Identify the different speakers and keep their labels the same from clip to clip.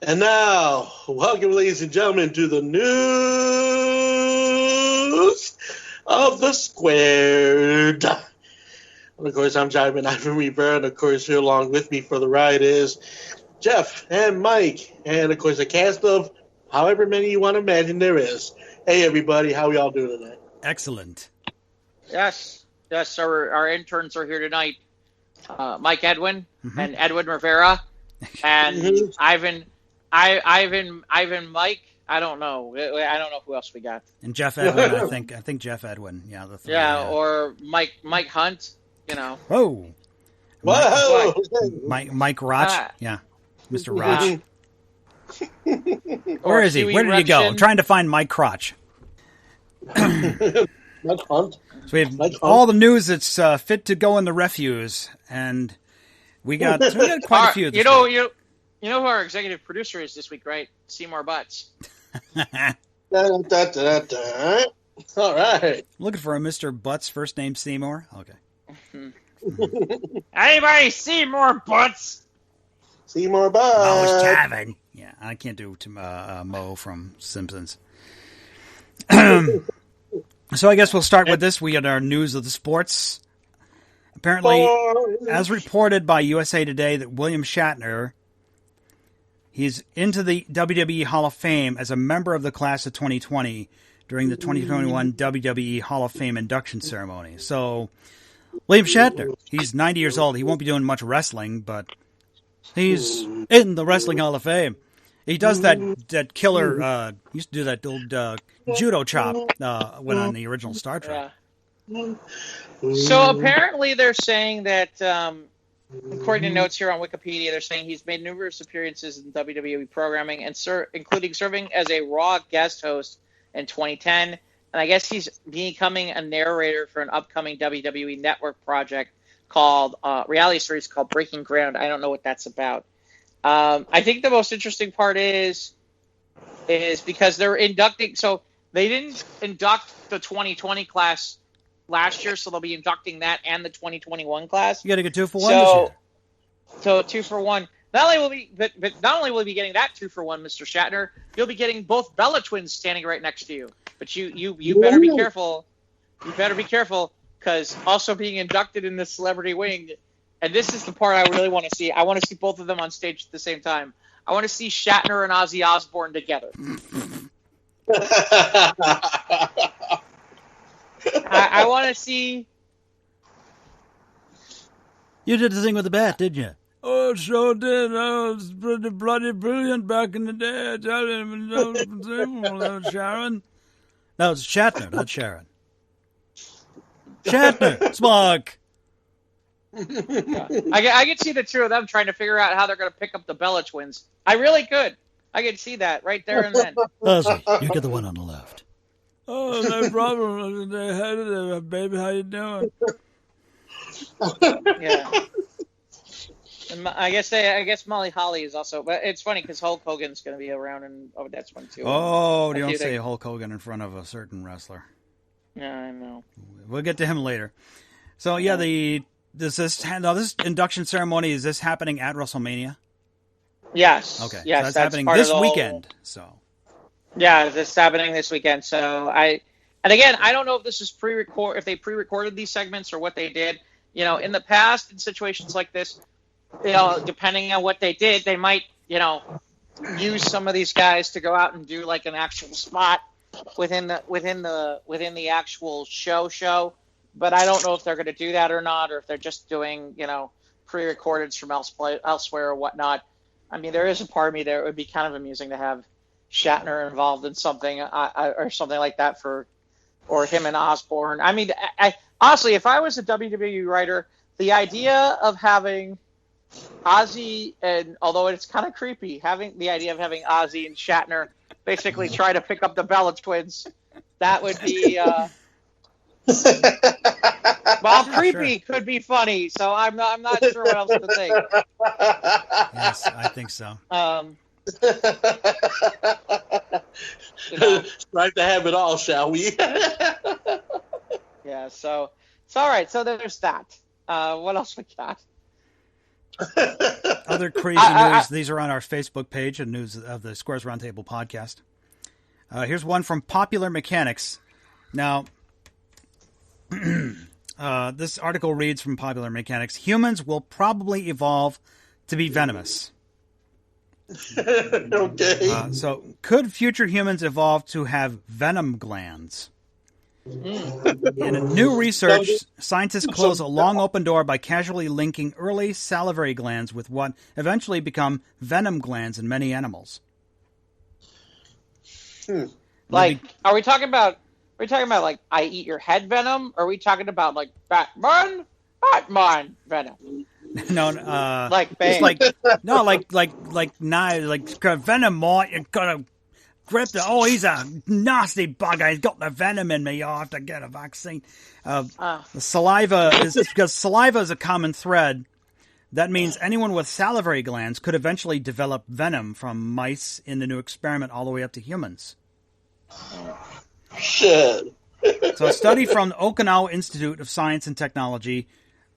Speaker 1: And now, welcome, ladies and gentlemen, to the news of the Squared. And of course, I'm Jaimin Ivan Rivera, and of course, here along with me for the ride is Jeff and Mike, and of course, a cast of however many you want to imagine there is. Hey, everybody, how y'all doing tonight?
Speaker 2: Excellent.
Speaker 3: Yes, our interns are here tonight. Mike Edwin and Edwin Rivera and Ivan Mike. I don't know who else we got.
Speaker 2: And Jeff Edwin, I think Jeff Edwin. Yeah, the three.
Speaker 3: Yeah, or Mike Hunt. You know.
Speaker 2: Whoa.
Speaker 1: Whoa.
Speaker 2: Mike Roch. Yeah, Mr. Roch. Where is he? Where did he go? I'm trying to find Mike Crotch.
Speaker 1: Mike Hunt.
Speaker 2: So we have all the news that's fit to go in the refuse, and we got quite a few.
Speaker 3: You know who our executive producer is this week, right? Seymour Butts.
Speaker 1: All right.
Speaker 2: Looking for a Mr. Butts, first name Seymour. Okay.
Speaker 3: Anybody Seymour Butts?
Speaker 1: Seymour Butts.
Speaker 2: Mo's Tavern. Yeah, I can't do Mo from Simpsons. So I guess we'll start with this. We got our news of the sports. Apparently, as reported by USA Today, that William Shatner, he's into the WWE Hall of Fame as a member of the class of 2020 during the 2021 WWE Hall of Fame induction ceremony. So, William Shatner, he's 90 years old. He won't be doing much wrestling, but he's in the Wrestling Hall of Fame. He does that killer, he used to do that old judo chop when on the original Star Trek.
Speaker 3: Yeah. So apparently they're saying that, according to notes here on Wikipedia, they're saying he's made numerous appearances in WWE programming, and including serving as a Raw guest host in 2010. And I guess he's becoming a narrator for an upcoming WWE Network project called reality series called Breaking Ground. I don't know what that's about. I think the most interesting part is because they're inducting. So they didn't induct the 2020 class last year, so they'll be inducting that and the 2021 class.
Speaker 2: You got to get 2 for 1 this year.
Speaker 3: So 2 for 1. Not only will we be getting that 2 for 1, Mr. Shatner, you'll be getting both Bella twins standing right next to you. But you better be careful. You better be careful, because also being inducted in the celebrity wing. And this is the part I really want to see. I want to see both of them on stage at the same time. I want to see Shatner and Ozzy Osbourne together. I want to see.
Speaker 2: You did the thing with the bat, didn't you? Oh, sure did. I was pretty bloody brilliant back in the day. I tell you, Sharon. No, it's Shatner, not Sharon. Shatner, Spock.
Speaker 3: I could see the two of them trying to figure out how they're going to pick up the Bella twins. I really could. I could see that right there and then.
Speaker 2: Ozzy, you get the one on the left. Oh, no problem. Hey, baby, how you doing?
Speaker 3: Yeah. And I guess Molly Holly is also, but it's funny because Hulk Hogan's going to be around, and that's one too.
Speaker 2: Oh, don't say Hulk Hogan in front of a certain wrestler.
Speaker 3: Yeah, I know.
Speaker 2: We'll get to him later. So yeah, this induction ceremony, is this happening at WrestleMania?
Speaker 3: Yes.
Speaker 2: Okay.
Speaker 3: Yes,
Speaker 2: so that's happening this weekend. So.
Speaker 3: Yeah, this is happening this weekend. So I don't know if this is if they pre-recorded these segments or what they did. You know, in the past, in situations like this, depending on what they did, they might, use some of these guys to go out and do like an actual spot within the actual show. But I don't know if they're going to do that or not, or if they're just doing, pre-recordeds from elsewhere or whatnot. I mean, there is a part of me that it would be kind of amusing to have Shatner involved in something or something like that or him and Osborne. I mean, I honestly, if I was a WWE writer, the idea of having Ozzy, and although it's kind of creepy, having the idea of having Ozzy and Shatner basically try to pick up the Bella twins, that would be. Well, creepy could be funny, so I'm not sure what else to think.
Speaker 2: Yes, I think so.
Speaker 1: Strive to have it all, shall we?
Speaker 3: Yeah, so it's all right. So there's that. What else we got?
Speaker 2: Other crazy news. These are on our Facebook page and news of the Squares Roundtable podcast. Here's one from Popular Mechanics. Now, this article reads from Popular Mechanics: humans will probably evolve to be venomous.
Speaker 1: Okay.
Speaker 2: So, could future humans evolve to have venom glands? In new research, scientists close a long open door by casually linking early salivary glands with what eventually become venom glands in many animals.
Speaker 3: Like, are we talking about like I eat your head venom? Or are we talking about like Batman venom?
Speaker 2: No,
Speaker 3: Like Bane.
Speaker 2: like venom. Might you gotta grip the. Oh, he's a nasty bugger. He's got the venom in me. I have to get a vaccine. The saliva is because saliva is a common thread. That means anyone with salivary glands could eventually develop venom from mice in the new experiment all the way up to humans.
Speaker 1: Shit.
Speaker 2: So a study from the Okinawa Institute of Science and Technology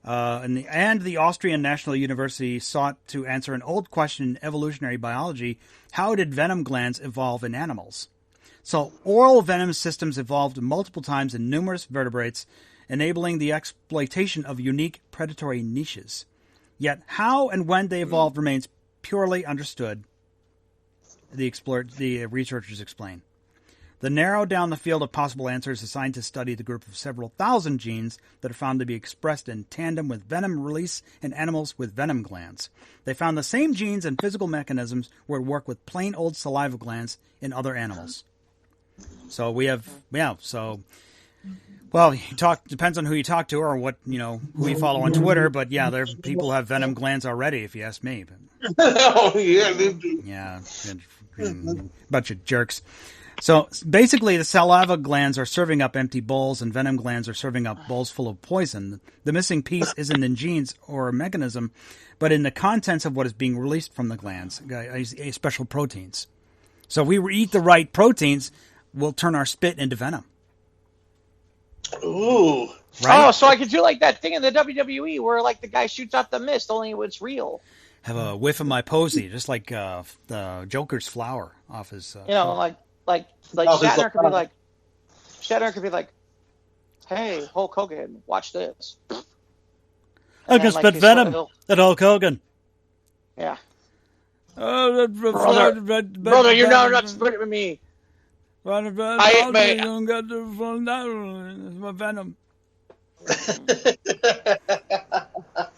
Speaker 2: and the Austrian National University sought to answer an old question in evolutionary biology: how did venom glands evolve in animals? So oral venom systems evolved multiple times in numerous vertebrates, enabling the exploitation of unique predatory niches. Yet how and when they evolved remains purely understood, the researchers explain. To narrow down the field of possible answers, the scientists studied the group of several thousand genes that are found to be expressed in tandem with venom release in animals with venom glands. They found the same genes and physical mechanisms would work with plain old saliva glands in other animals. So we have, well, depends on who you talk to or what, who you follow on Twitter, but yeah, there people have venom glands already, if you ask me.
Speaker 1: Oh, yeah.
Speaker 2: Yeah, bunch of jerks. So basically, the saliva glands are serving up empty bowls, and venom glands are serving up bowls full of poison. The missing piece isn't in genes or a mechanism, but in the contents of what is being released from the glands, special proteins. So if we eat the right proteins, we'll turn our spit into venom.
Speaker 1: Ooh.
Speaker 2: Right?
Speaker 3: Oh, so I could do like that thing in the WWE where like the guy shoots out the mist, only it's real.
Speaker 2: Have a whiff of my posy, just like the Joker's flower off his.
Speaker 3: Like Shatner could be like, hey, Hulk Hogan, watch this.
Speaker 2: I can spit venom at Hulk Hogan.
Speaker 3: Yeah. Brother, you're not spitting with me. I
Speaker 2: got the venom.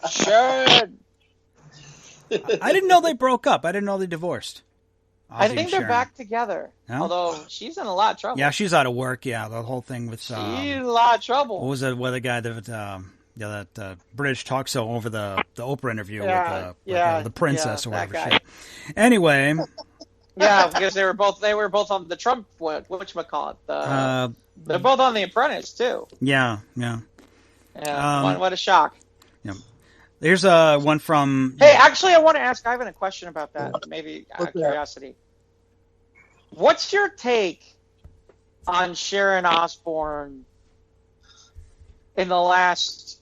Speaker 3: Sure.
Speaker 2: I didn't know they broke up. I didn't know they divorced.
Speaker 3: I think they're back together. No? Although she's in a lot of trouble.
Speaker 2: Yeah, she's out of work. Yeah, the whole thing with
Speaker 3: she's in a lot of trouble.
Speaker 2: What was it? With the guy that British talk show over the Oprah interview with the princess or whatever shit. Anyway.
Speaker 3: Yeah, because they were both on the Trump whatchamacallit. They're both on The Apprentice too.
Speaker 2: Yeah.
Speaker 3: Yeah. What a shock.
Speaker 2: Yeah. There's one from.
Speaker 3: Hey, actually, I want to ask Ivan a question about that. Maybe out of curiosity. What's your take on Sharon Osbourne in the last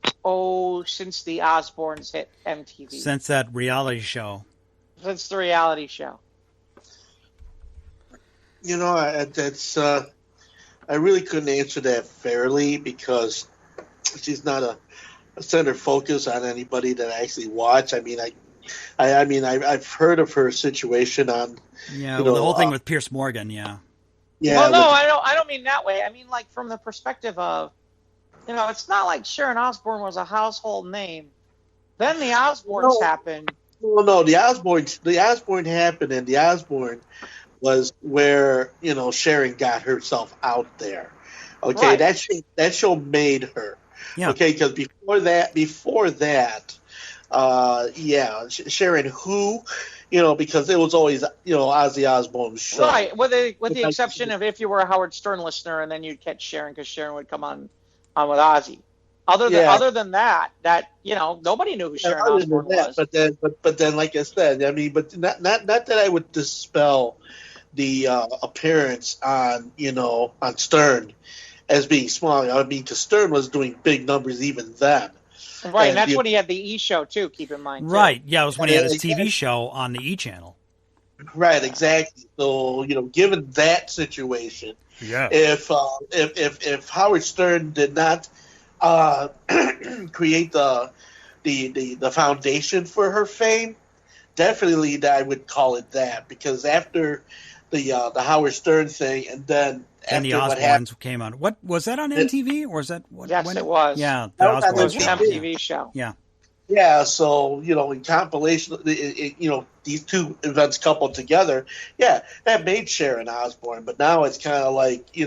Speaker 3: since the Osbournes hit MTV?
Speaker 2: Since that reality show.
Speaker 3: Since the reality show.
Speaker 1: That's I really couldn't answer that fairly because she's not a center focus on anybody that I actually watch. I mean, I've heard of her situation on.
Speaker 2: Yeah, the whole thing with Piers Morgan. Yeah.
Speaker 1: Yeah.
Speaker 3: Well, no, I don't mean that way. I mean, like from the perspective of, it's not like Sharon Osbourne was a household name. Then the Osbournes happened.
Speaker 1: Well, no, the Osbourne happened, and the Osbourne was where Sharon got herself out there. Okay, right. That show made her. Yeah. Okay, because before that, Sharon who, because it was always Ozzy Osbourne's show.
Speaker 3: Right, with the exception of if you were a Howard Stern listener, and then you'd catch Sharon because Sharon would come on with Ozzy. Other than that, nobody knew who Sharon Osbourne was.
Speaker 1: But then, like I said, I mean, but not that I would dispel the appearance on Stern as being small. I mean, because Stern was doing big numbers even then.
Speaker 3: Right, and that's when he had the E! Show, too, keep in mind.
Speaker 2: Right, yeah, it was when he had his TV show on the E! channel.
Speaker 1: Right, exactly. So, given that situation, if Howard Stern did not create the foundation for her fame, definitely I would call it that, because after the Howard Stern thing, and then after
Speaker 2: the Osbournes came on. What was that on MTV, or was that what?
Speaker 3: Yes, it was.
Speaker 2: Yeah, the Osbournes.
Speaker 3: It was an MTV show.
Speaker 2: Yeah.
Speaker 1: Yeah, so, in compilation, these two events coupled together, that made Sharon Osbourne. But now it's kind of like,
Speaker 2: she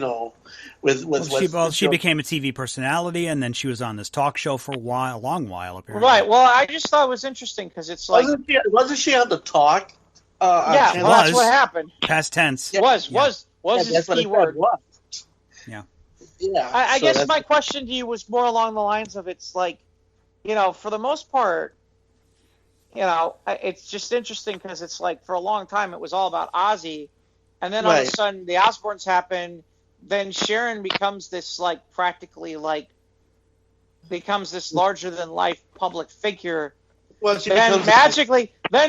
Speaker 2: became a TV personality, and then she was on this talk show for a long while, apparently.
Speaker 3: Right. Well, I just thought it was interesting because it's like...
Speaker 1: Wasn't she on the talk?
Speaker 3: That's what happened.
Speaker 2: Past tense.
Speaker 3: Was his key word.
Speaker 2: Yeah.
Speaker 1: Yeah.
Speaker 3: I guess my question to you was more along the lines of, it's like, for the most part, it's just interesting because it's like for a long time it was all about Ozzy, and then all of a sudden the Osbournes happen. Then Sharon becomes this practically becomes this larger than life public figure.
Speaker 1: Well,
Speaker 3: then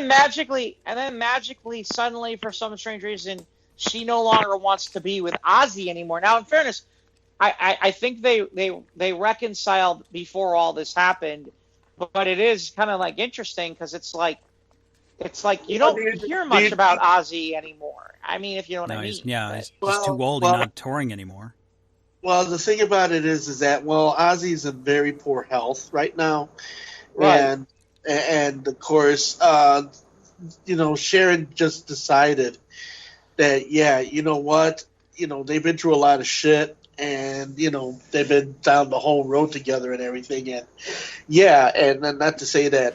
Speaker 3: magically, suddenly, for some strange reason, she no longer wants to be with Ozzy anymore. Now, in fairness, I think they reconciled before all this happened, but it is kind of interesting because it's like you don't hear much about Ozzy anymore. I mean, if you know what I mean.
Speaker 2: He's too old and not touring anymore.
Speaker 1: Well, the thing about it is that Ozzy's in very poor health right now,
Speaker 3: right?
Speaker 1: And of course, Sharon just decided that you know what, they've been through a lot of shit. And, they've been down the whole road together and everything. And, and not to say that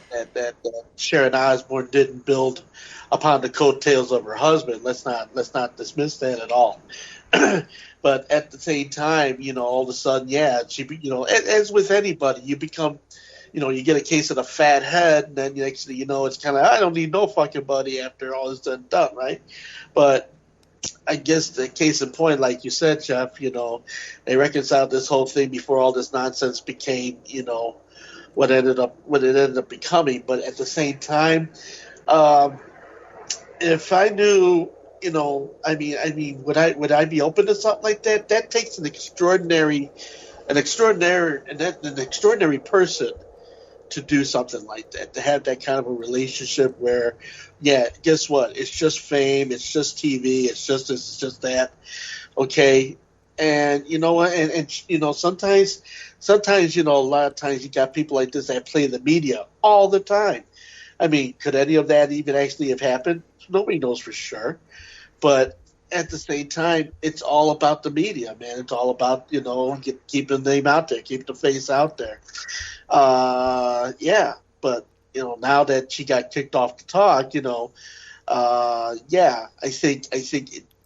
Speaker 1: Sharon Osbourne didn't build upon the coattails of her husband. Let's not dismiss that at all. But at the same time, all of a sudden, she, as with anybody, you become, you get a case of the fat head, and then next thing you know, it's kind of, I don't need no fucking buddy after all is done, right? But I guess the case in point, like you said, Jeff, they reconciled this whole thing before all this nonsense became, what it ended up becoming. But at the same time, if I knew, would I be open to something like that? That takes an extraordinary person to do something like that, to have that kind of a relationship where, guess what? It's just fame, it's just TV, it's just this, it's just that, okay? And you know what? And sometimes, a lot of times you got people like this that play the media all the time. I mean, could any of that even actually have happened? Nobody knows for sure. But at the same time, it's all about the media, man. It's all about, keeping the name out there, keep the face out there. But now that she got kicked off the talk, I think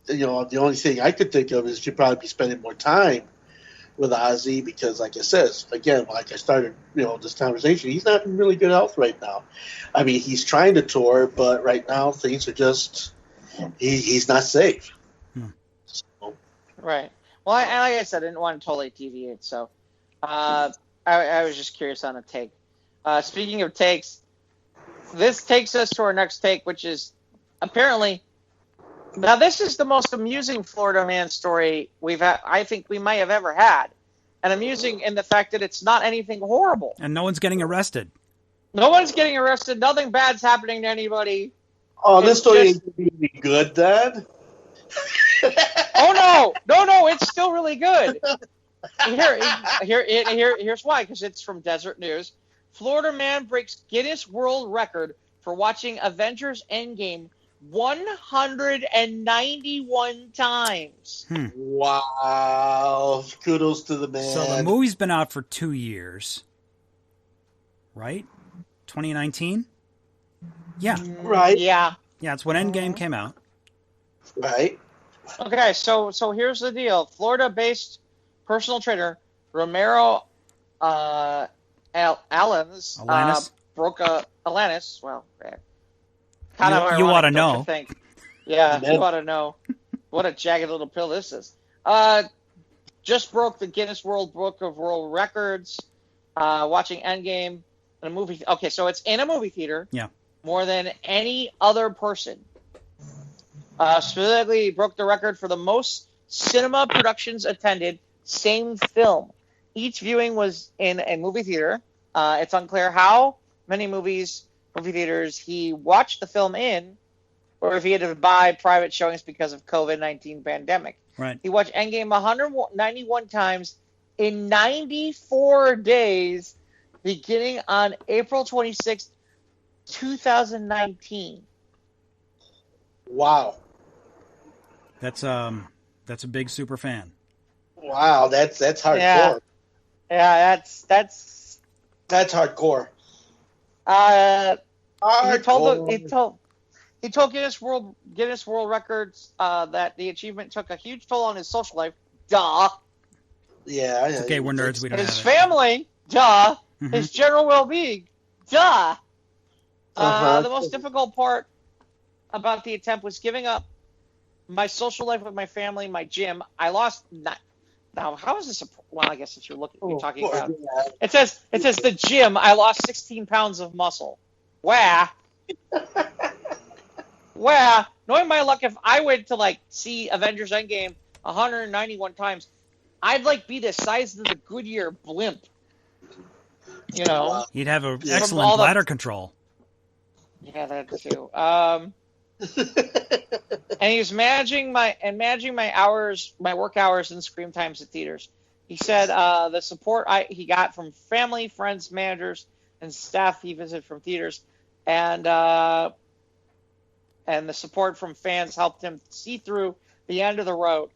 Speaker 1: the only thing I could think of is she'd probably be spending more time with Ozzy because, like I said, again, like I started, this conversation, he's not in really good health right now. I mean, he's trying to tour, but right now things are just he's not safe. So.
Speaker 3: Right. Well, like I said, I didn't want to totally deviate, so I was just curious on a take. Speaking of takes, this takes us to our next take, which is apparently, now this is the most amusing Florida man story I think we might have ever had. And amusing in the fact that it's not anything horrible.
Speaker 2: And no one's getting arrested.
Speaker 3: No one's getting arrested. Nothing bad's happening to anybody.
Speaker 1: Oh, this story ain't going to be good then?
Speaker 3: Oh, no, it's still really good. Here's why, because it's from Desert News. Florida man breaks Guinness World Record for watching Avengers Endgame 191 times.
Speaker 1: Wow. Kudos to the man.
Speaker 2: So the movie's been out for 2 years, right? 2019? Yeah.
Speaker 1: Right.
Speaker 3: Yeah.
Speaker 2: Yeah, it's when Endgame came out.
Speaker 1: Right.
Speaker 3: Okay, so here's the deal. Florida-based personal trainer Romero Alanis broke a Alanis. Well, kind of
Speaker 2: you ought to
Speaker 3: know.
Speaker 2: know.
Speaker 3: Think. Yeah, you ought to know. What a jagged little pill this is. Just broke the Guinness World Book of World Records watching Endgame in a movie. Okay, so it's in a movie theater.
Speaker 2: Yeah.
Speaker 3: More than any other person. Specifically, broke the record for the most cinema productions attended, same film. Each viewing was in a movie theater. It's unclear how many movie theaters he watched the film in, or if he had to buy private showings because of COVID-19 pandemic.
Speaker 2: Right.
Speaker 3: He watched Endgame 191 times in 94 days, beginning on April 26th, 2019.
Speaker 1: Wow.
Speaker 2: That's a big super fan.
Speaker 1: Wow, that's hardcore.
Speaker 3: Yeah, that's
Speaker 1: hardcore.
Speaker 3: He told Guinness World Records that the achievement took a huge toll on his social life. Duh.
Speaker 1: Yeah.
Speaker 2: It's okay, we're nerds. We don't
Speaker 3: his
Speaker 2: have
Speaker 3: family. Duh. Mm-hmm. His general well-being. Duh. The most difficult part about the attempt was giving up my social life with my family, my gym. I lost. Now, how is this? Well, I guess if you're talking about it says the gym. I lost 16 pounds of muscle. Wah. Wah. Knowing my luck, if I went to see Avengers Endgame 191 times, I'd be the size of the Goodyear blimp. You know,
Speaker 2: he'd have an excellent bladder control.
Speaker 3: Yeah, that too. And he's managing my work hours and screen times at theaters. He said the support he got from family, friends, managers, and staff he visited from theaters, and the support from fans helped him see through the end of the road.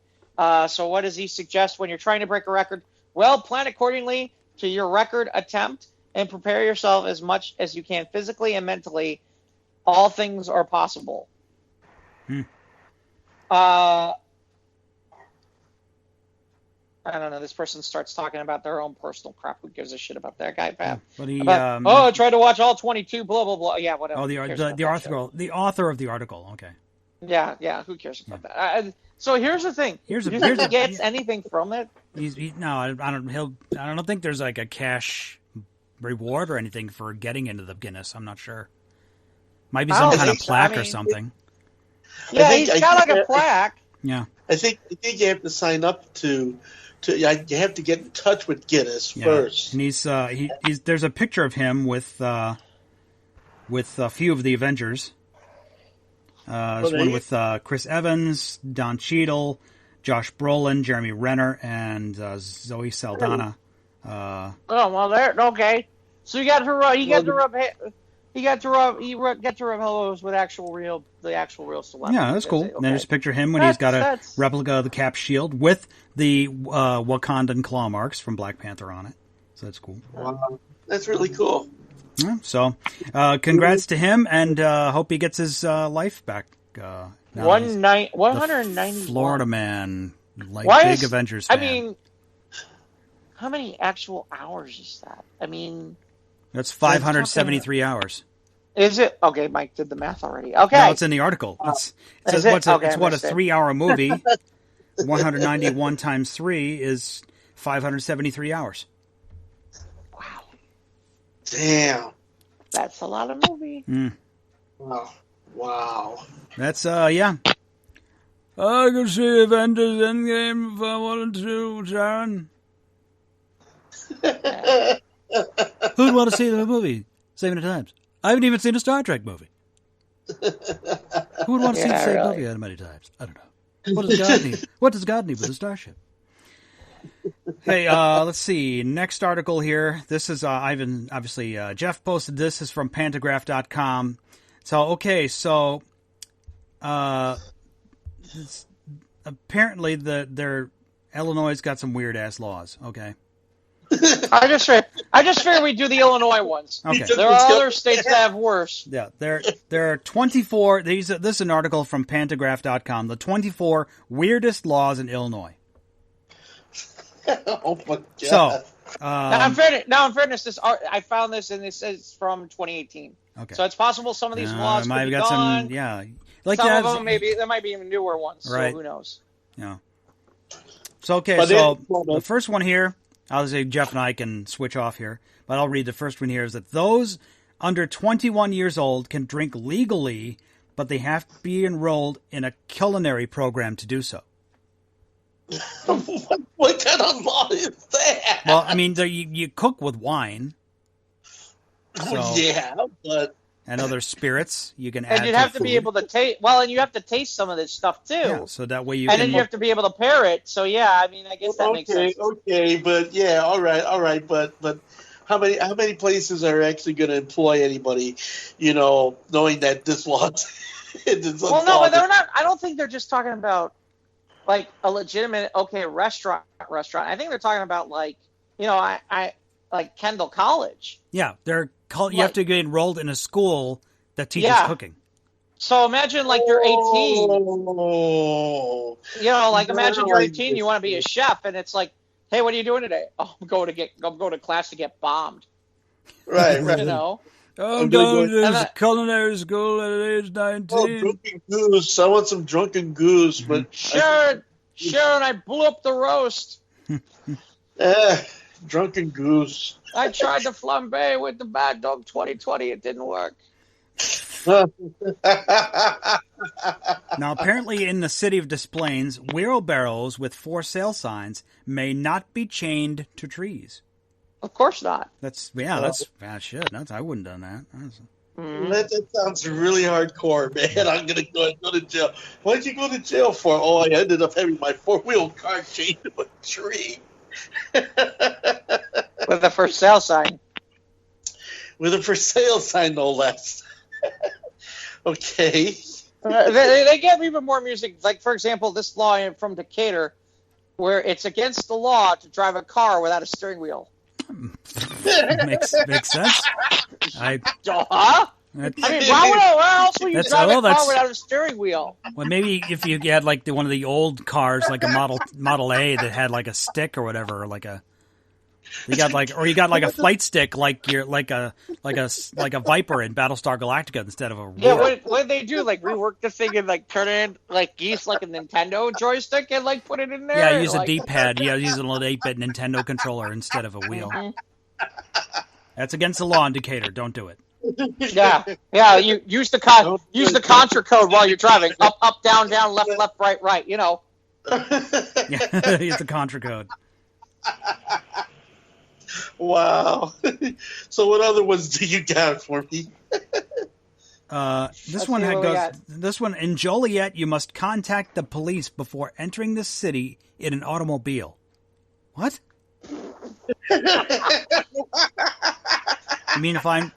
Speaker 3: So what does he suggest when you're trying to break a record? Well, plan accordingly to your record attempt and prepare yourself as much as you can physically and mentally. All things are possible. I don't know. This person starts talking about their own personal crap. Who gives a shit about that guy, Pat?
Speaker 2: But he,
Speaker 3: I tried to watch all 22, blah, blah, blah. Yeah, whatever.
Speaker 2: Oh, the author of the article. Okay.
Speaker 3: Yeah. Who cares about that? So here's the thing. He gets anything from it?
Speaker 2: I don't think there's a cash reward or anything for getting into the Guinness. I'm not sure. Might be some kind of plaque or something.
Speaker 3: Yeah, he's got a plaque.
Speaker 2: Yeah.
Speaker 1: I think you have to sign up to you have to get in touch with Guinness first.
Speaker 2: And he's there's a picture of him with a few of the Avengers. There's one with Chris Evans, Don Cheadle, Josh Brolin, Jeremy Renner, and Zoe Saldana.
Speaker 3: Okay. So you got to rub. He got to rub elbows with the actual real celebrity.
Speaker 2: Yeah, that's cool. Okay. And then there's a picture of him when he's got a replica of the Cap shield with the Wakandan claw marks from Black Panther on it. So that's cool.
Speaker 1: Wow, that's really cool.
Speaker 2: Yeah, so, congrats to him, and hope he gets his life back.
Speaker 3: 191.
Speaker 2: Florida man, big Avengers fan.
Speaker 3: I mean, how many actual hours is that? I mean...
Speaker 2: That's 573 hours.
Speaker 3: Is it? Okay, Mike did the math already. Okay.
Speaker 2: No, it's in the article. It's a 3-hour movie. 191 times 3 is 573 hours.
Speaker 3: Wow.
Speaker 1: Damn.
Speaker 3: That's a lot of movie.
Speaker 1: Wow.
Speaker 2: That's, yeah. I could see Avengers Endgame if I wanted to, Sharon. Who'd want to see the movie 7 times? I haven't even seen a Star Trek movie. Who would want to see the same movie that many times? I don't know. What does God need? What does God need with a starship? Hey, let's see. Next article here. This is Ivan. Obviously, Jeff posted this. Is from Pantagraph.com. So apparently their Illinois got some weird ass laws. Okay.
Speaker 3: I just figured we'd do the Illinois ones.
Speaker 2: Okay.
Speaker 3: There are other states that have worse.
Speaker 2: Yeah, there are 24. This is an article from Pantagraph.com. The 24 weirdest laws in Illinois.
Speaker 1: Oh my god!
Speaker 2: So,
Speaker 3: now, in fairness, I found this, and this is from 2018.
Speaker 2: Okay.
Speaker 3: So it's possible some of these laws might have got gone.
Speaker 2: Like
Speaker 3: some of them there might be even newer ones.
Speaker 2: Right.
Speaker 3: So who knows?
Speaker 2: Yeah. So the first one here. I'll say Jeff and I can switch off here, but I'll read the first one here. Is that those under 21 years old can drink legally, but they have to be enrolled in a culinary program to do so.
Speaker 1: What kind of law is that?
Speaker 2: Well, I mean, you cook with wine. So,
Speaker 1: yeah, but
Speaker 2: and other spirits you can add.
Speaker 3: And you'd have to be able to taste. Well, and you have to taste some of this stuff too.
Speaker 2: Yeah, so that way you.
Speaker 3: And then you have to be able to pair it. So yeah, I mean, I guess that makes sense.
Speaker 1: Okay, but yeah, all right, but how many places are actually going to employ anybody? Knowing that this law.
Speaker 3: Well, no, but they're not. I don't think they're just talking about like a legitimate restaurant. I think they're talking about like I like Kendall College.
Speaker 2: Yeah, you have to get enrolled in a school that teaches cooking.
Speaker 3: So imagine like you're 18. Imagine you're 18, you want to be a chef, and it's like, hey, what are you doing today? Oh, I'm going to class to get bombed.
Speaker 1: Right.
Speaker 2: I'm going to this culinary school at age 19.
Speaker 1: Oh, drunken goose. I want some drunken goose, but
Speaker 3: Sharon, I blew up the roast.
Speaker 1: Drunken goose.
Speaker 3: I tried to flambe with the Bad Dog 2020. It didn't work.
Speaker 2: Now, apparently in the city of Des Plaines, wheelbarrows with for sale signs may not be chained to trees.
Speaker 3: Of course not.
Speaker 2: That's shit. I wouldn't have done that.
Speaker 1: That sounds really hardcore, man. I'm going to go to jail. What did you go to jail for? Oh, I ended up having my four-wheel car chained to a tree.
Speaker 3: With a for sale sign.
Speaker 1: With a for sale sign, no less. Okay.
Speaker 3: They get even more music. Like, for example, this law from Decatur, where it's against the law to drive a car without a steering wheel.
Speaker 2: Makes sense.
Speaker 3: Why else would you drive a car without a steering wheel?
Speaker 2: Well, maybe if you had like one of the old cars, like a Model A that had like a stick or whatever, or you got like a flight stick, like a Viper in Battlestar Galactica instead of a wheel.
Speaker 3: Yeah, what did they do? Like rework the thing and like turn it in like geese, like a Nintendo joystick, and like put it in there.
Speaker 2: Yeah, use a D-pad. Yeah, use an old 8-bit Nintendo controller instead of a wheel.
Speaker 3: Mm-hmm.
Speaker 2: That's against the law in Decatur. Don't do it.
Speaker 3: Yeah. You use the contra code while you're driving. Up, down, left, right.
Speaker 2: Yeah, use the contra code.
Speaker 1: Wow. So what other ones do you got for me?
Speaker 2: This one in Joliet, you must contact the police before entering the city in an automobile. What? You mean if I'm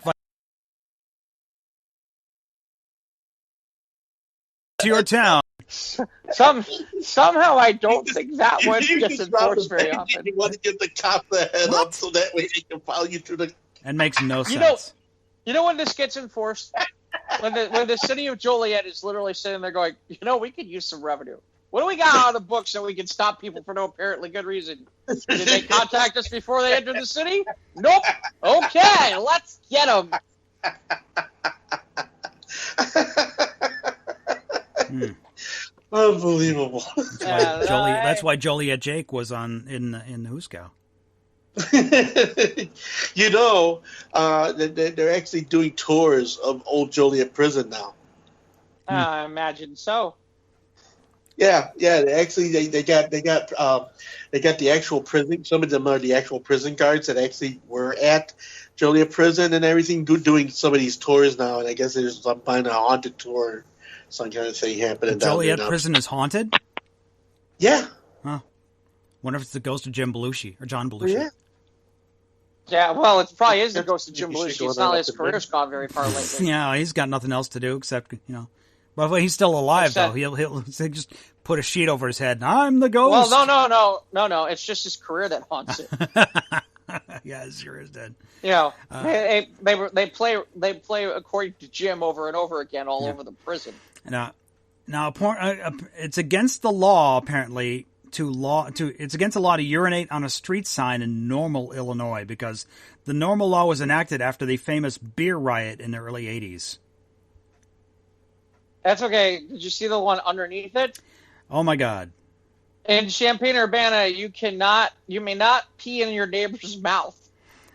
Speaker 2: to your town?
Speaker 3: Somehow I don't think that one gets enforced very often.
Speaker 1: You want to give the cop the head up so that way they can follow you through the...
Speaker 2: That makes no sense.
Speaker 3: You know when this gets enforced? When the city of Joliet is literally sitting there going, we could use some revenue. What do we got on the books so we can stop people for no apparently good reason? Did they contact us before they entered the city? Nope. Okay, let's get them.
Speaker 1: Unbelievable.
Speaker 2: That's why Joliet Jake was in Huskow.
Speaker 1: They're actually doing tours of old Joliet prison now.
Speaker 3: I imagine so.
Speaker 1: Yeah. They got the actual prison. Some of them are the actual prison guards that actually were at Joliet prison and everything, doing some of these tours now. And I guess there's some kind of haunted tour, some kind of thing happening.
Speaker 2: Joliet prison is haunted.
Speaker 1: Yeah.
Speaker 2: Huh. Wonder if it's the ghost of Jim Belushi or John Belushi.
Speaker 1: Yeah.
Speaker 3: Yeah, well, it probably is the ghost of Jim Belushi. It's not like his career's gone very far lately.
Speaker 2: Yeah, he's got nothing else to do except, But he's still alive, though. He'll just put a sheet over his head. I'm the ghost.
Speaker 3: Well, no. It's just his career that haunts it.
Speaker 2: Yeah, it sure is dead.
Speaker 3: They play according to Jim over and over again all over the prison.
Speaker 2: Now, it's against the law apparently it's against the law to urinate on a street sign in Normal, Illinois, because the Normal law was enacted after the famous beer riot in the early 80s.
Speaker 3: That's okay. Did you see the one underneath it?
Speaker 2: Oh my God!
Speaker 3: In Champaign-Urbana, you may not pee in your neighbor's mouth.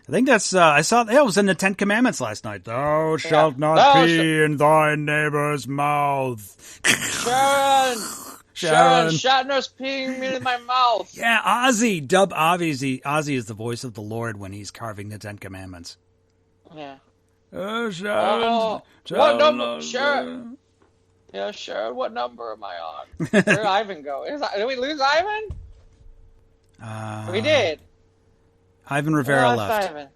Speaker 2: I think that's, I saw, it was in the Ten Commandments last night. Thou shalt not pee in thy neighbor's mouth.
Speaker 3: Sharon, Shatner's peeing me in my mouth.
Speaker 2: Yeah, Ozzy, dub Ozzy. Ozzy is the voice of the Lord when he's carving the Ten Commandments.
Speaker 3: Yeah.
Speaker 2: Sharon.
Speaker 3: What number, Sharon? Yeah, Sharon, what number am I on? Where did Ivan go? Did we lose Ivan? We did.
Speaker 2: Ivan Rivera left.
Speaker 3: Ivan.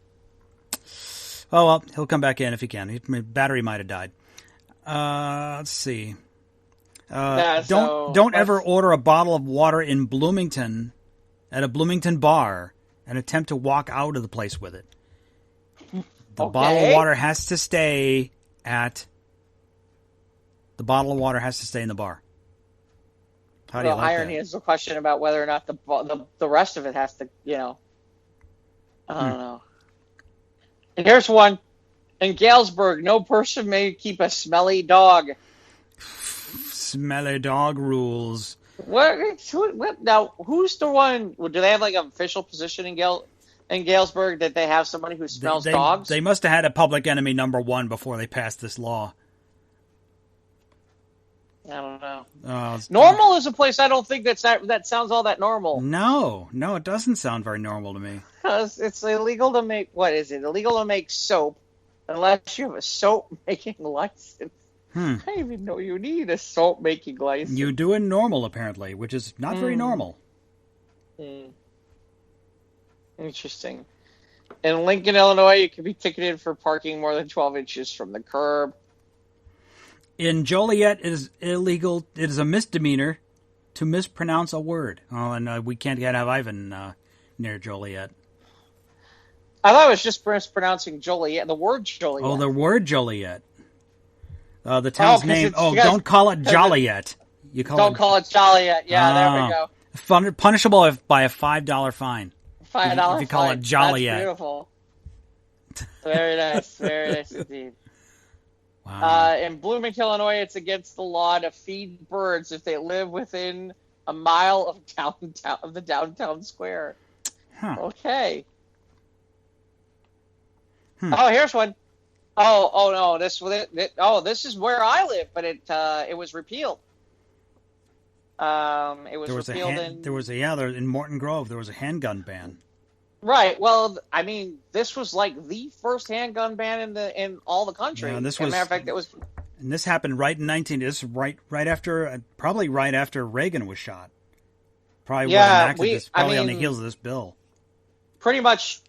Speaker 2: Oh, well, he'll come back in if he can. His battery might have died. Let's see. Don't ever order a bottle of water in Bloomington at a Bloomington bar and attempt to walk out of the place with it. The bottle of water has to stay in the bar. How do you like
Speaker 3: irony
Speaker 2: that?
Speaker 3: is the question about whether or not the rest of it has to, I don't know. And here's one. In Galesburg, no person may keep a smelly dog.
Speaker 2: Smelly dog rules.
Speaker 3: What now? Who's the one? Do they have like an official position in Galesburg that they have somebody who smells dogs?
Speaker 2: They must have had a public enemy number one before they passed this law.
Speaker 3: I don't know. Normal is a place I don't think that sounds all that normal.
Speaker 2: No, it doesn't sound very normal to me.
Speaker 3: Because it's illegal to make, what is it? Illegal to make soap unless you have a soap making license. I didn't even know you need a soap making license.
Speaker 2: You do in normal, apparently, which is not very normal.
Speaker 3: Interesting. In Lincoln, Illinois, you can be ticketed for parking more than 12 inches from the curb.
Speaker 2: In Joliet, it is illegal. It is a misdemeanor to mispronounce a word. Oh, and we can't have Ivan near Joliet.
Speaker 3: I thought it was just mispronouncing Joliet, the word Joliet.
Speaker 2: Oh, the word Joliet. The town's name. Don't call it Joliet.
Speaker 3: Don't call it Joliet. Yeah, there we go.
Speaker 2: Punishable by a $5 fine.
Speaker 3: $5
Speaker 2: if you call it Joliet.
Speaker 3: That's beautiful. Very nice. Very nice indeed.
Speaker 2: Wow.
Speaker 3: In Bloomington, Illinois, it's against the law to feed birds if they live within a mile of the downtown square. Okay. Oh, here's one. Oh no! This is where I live, but it was repealed. It was repealed
Speaker 2: in Morton Grove. There was a handgun ban.
Speaker 3: Right. Well, I mean, this was like the first handgun ban in all the country.
Speaker 2: Yeah,
Speaker 3: as a matter of fact, it was.
Speaker 2: And this happened right in right after Reagan was shot. Probably on the heels of this bill.
Speaker 3: Pretty much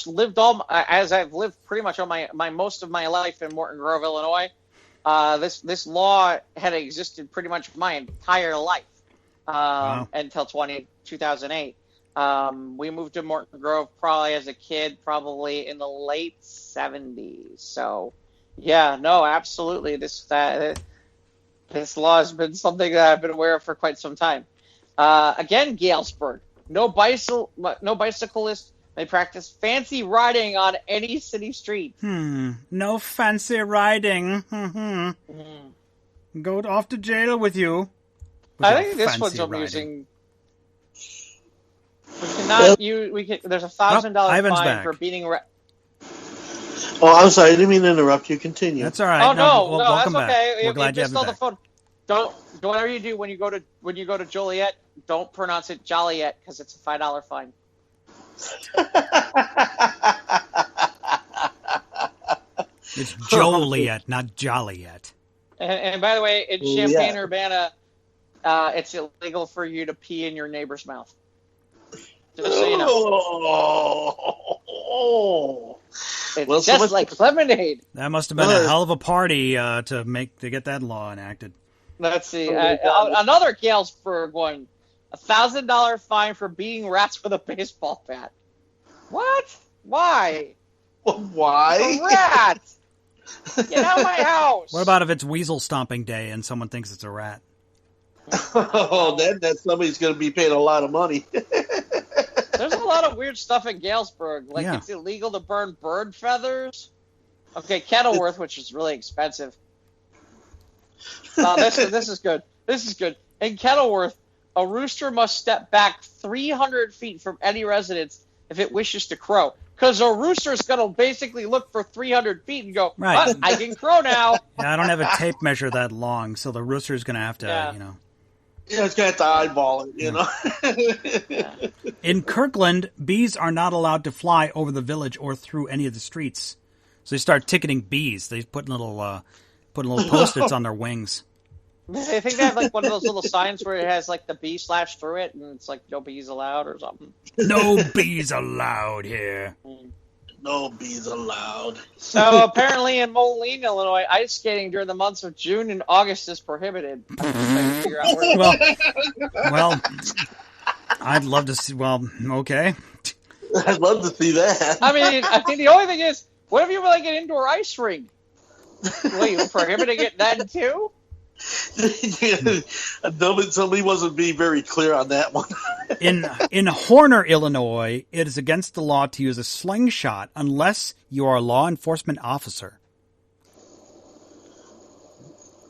Speaker 3: lived as I've lived pretty much all my most of my life in Morton Grove, Illinois. This law had existed pretty much my entire life until 2008. We moved to Morton Grove probably as a kid, probably in the late 70s. So, yeah, no, absolutely. This law has been something that I've been aware of for quite some time. Again, Galesburg, no bicyclists may practice fancy riding on any city street.
Speaker 2: No fancy riding. Go off to jail with you.
Speaker 3: I think this one's amusing. We cannot there's $1,000 fine for beating.
Speaker 1: Oh, I'm sorry. I didn't mean to interrupt you. Continue.
Speaker 2: That's all right.
Speaker 3: Oh no, that's
Speaker 2: back.
Speaker 3: Okay.
Speaker 2: We're glad you have me back.
Speaker 3: The phone. Don't whatever you do when you go to Joliet, don't pronounce it Joliet because it's a $5 fine.
Speaker 2: It's Joliet, not Joliet.
Speaker 3: And by the way, in Champaign-Urbana, it's illegal for you to pee in your neighbor's mouth. Just so you know. It's just like lemonade.
Speaker 2: That must have been a hell of a party to get that law enacted.
Speaker 3: Let's see. Another Galesburg one. $1,000 fine for beating rats with a baseball bat. What? Why?
Speaker 1: Why?
Speaker 3: A rat! Get out of my house!
Speaker 2: What about if it's weasel stomping day and someone thinks it's a rat?
Speaker 1: Oh, then somebody's going to be paying a lot of money.
Speaker 3: There's a lot of weird stuff in Galesburg. It's illegal to burn bird feathers. Okay, Kenilworth, which is really expensive. This is good. This is good. In Kenilworth, a rooster must step back 300 feet from any residence if it wishes to crow. Because a rooster is going to basically look for 300 feet and go,
Speaker 2: Right.
Speaker 3: I can crow now.
Speaker 2: Yeah, I don't have a tape measure that long, so the rooster's going to have to,
Speaker 1: Yeah, it's going to have to eyeball it, you know.
Speaker 2: In Kirkland, bees are not allowed to fly over the village or through any of the streets. So they start ticketing bees. They put little Post-its on their wings.
Speaker 3: I think they have like one of those little signs where it has like the bee slash through it, and it's like no bees allowed or something.
Speaker 2: No bees allowed here.
Speaker 1: No bees allowed.
Speaker 3: So apparently in Moline, Illinois, ice skating during the months of June and August is prohibited.
Speaker 2: Well, I'd love to see. Well, okay.
Speaker 1: I'd love to see that.
Speaker 3: I mean, the only thing is, what if you were like an indoor ice rink? Well, you prohibiting it then too?
Speaker 1: Somebody wasn't being very clear on that one.
Speaker 2: In Horner, Illinois, it is against the law to use a slingshot unless you are a law enforcement officer.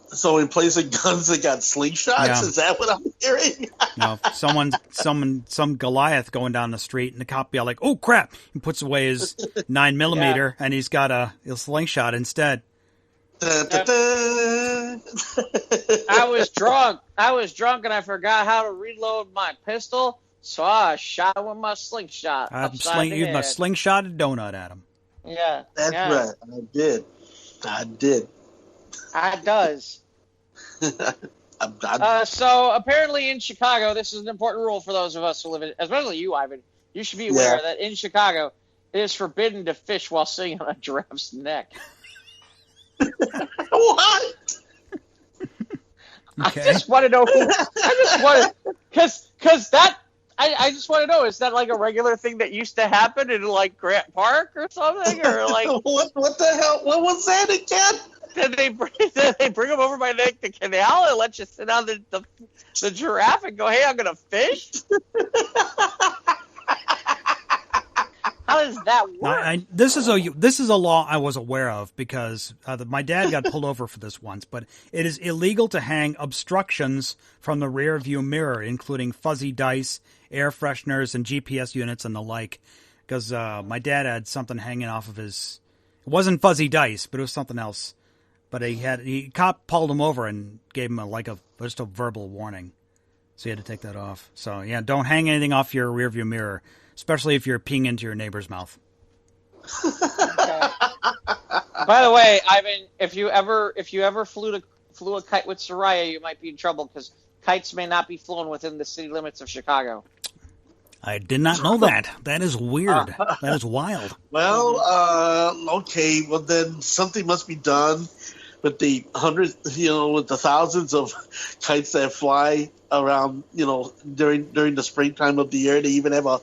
Speaker 1: So in place of guns, they got slingshots?
Speaker 2: Yeah.
Speaker 1: Is that what I'm hearing?
Speaker 2: Some Goliath going down the street, and the cop be like, "Oh crap!" He puts away his 9mm, and he's got a slingshot instead.
Speaker 1: Da, da, da.
Speaker 3: I was drunk, and I forgot how to reload my pistol, so I shot him with my slingshot.
Speaker 2: I slingshot a donut at him.
Speaker 3: Yeah,
Speaker 1: that's right. I did.
Speaker 3: I does. So apparently in Chicago, this is an important rule for those of us who live in, especially you, Ivan. You should be aware that in Chicago, it is forbidden to fish while sitting on a giraffe's neck.
Speaker 1: What?
Speaker 3: Okay. I just want to know because that I just want to know, is that like a regular thing that used to happen in like Grant Park or something, or like
Speaker 1: what the hell? What was that again?
Speaker 3: Did they bring him over my neck to canal and let you sit on the giraffe and go, "Hey, I'm gonna fish"? How does that work?
Speaker 2: This is a law I was aware of because my dad got pulled over for this once. But it is illegal to hang obstructions from the rear view mirror, including fuzzy dice, air fresheners, and GPS units and the like. Because my dad had something hanging off of his. It wasn't fuzzy dice, but it was something else. But cop pulled him over and gave him just a verbal warning. So he had to take that off. So yeah, don't hang anything off your rearview mirror, especially if you're peeing into your neighbor's mouth.
Speaker 3: Okay. By the way, Ivan, if you ever flew a kite with Soraya, you might be in trouble because kites may not be flown within the city limits of Chicago.
Speaker 2: I did not know that. That is weird. That is wild.
Speaker 1: Well, okay. Well, then something must be done with the hundreds, with the thousands of kites that fly around, during the springtime of the year. They even have a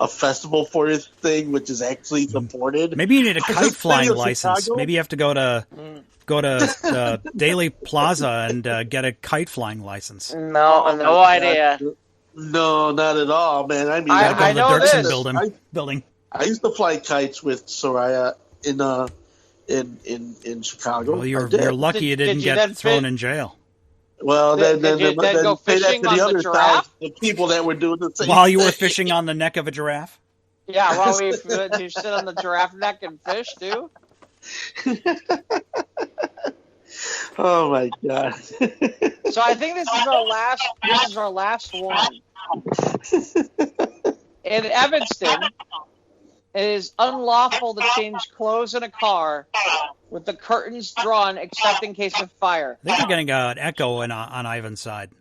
Speaker 1: festival for this thing, which is actually supported.
Speaker 2: Maybe you need a kite flying license.
Speaker 1: Chicago?
Speaker 2: Maybe you have to go to Daily Plaza and get a kite flying license.
Speaker 3: No idea.
Speaker 1: No, not at all, man. I mean,
Speaker 3: I
Speaker 2: go
Speaker 3: know
Speaker 2: to the Dirksen
Speaker 3: this.
Speaker 2: building.
Speaker 1: I used to fly kites with Soraya in Chicago.
Speaker 2: Well, you're lucky you didn't get thrown in jail.
Speaker 1: Well, then
Speaker 3: go
Speaker 1: say that
Speaker 3: fishing
Speaker 1: to
Speaker 3: on
Speaker 1: the
Speaker 3: the
Speaker 1: other
Speaker 3: giraffe?
Speaker 1: the people that were doing the same
Speaker 2: While you were
Speaker 1: thing.
Speaker 2: fishing on the neck of a giraffe?
Speaker 3: Yeah, while you sit on the giraffe neck and fish too.
Speaker 1: Oh my god!
Speaker 3: So I think this is our last one. In Evanston, it is unlawful to change clothes in a car with the curtains drawn except in case of fire.
Speaker 2: I think you're getting an echo on Ivan's side.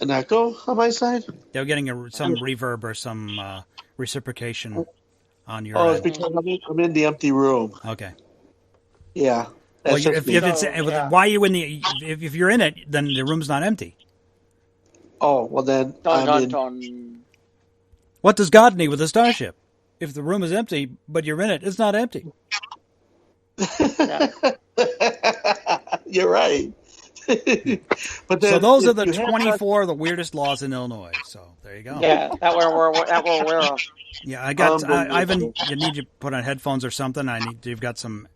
Speaker 1: An echo on my side?
Speaker 2: They're getting some reverb or some reciprocation on your
Speaker 1: Oh,
Speaker 2: end.
Speaker 1: it's because I'm in the empty room.
Speaker 2: Okay.
Speaker 1: Yeah.
Speaker 2: Well,
Speaker 1: That's just me.
Speaker 2: why are you in the? If you're in it, then the room's not empty.
Speaker 1: Oh, well then
Speaker 3: Dun.
Speaker 2: What does God need with a starship? If the room is empty, but you're in it, it's not empty.
Speaker 1: You're right. But then,
Speaker 2: So those are
Speaker 1: if
Speaker 2: the
Speaker 1: you have
Speaker 2: 24 of the weirdest laws in Illinois. So there you go.
Speaker 3: Yeah, that we're aware of.
Speaker 2: Yeah, I got
Speaker 1: Unbelievable.
Speaker 2: Ivan. You need to put on headphones or something. You've got some.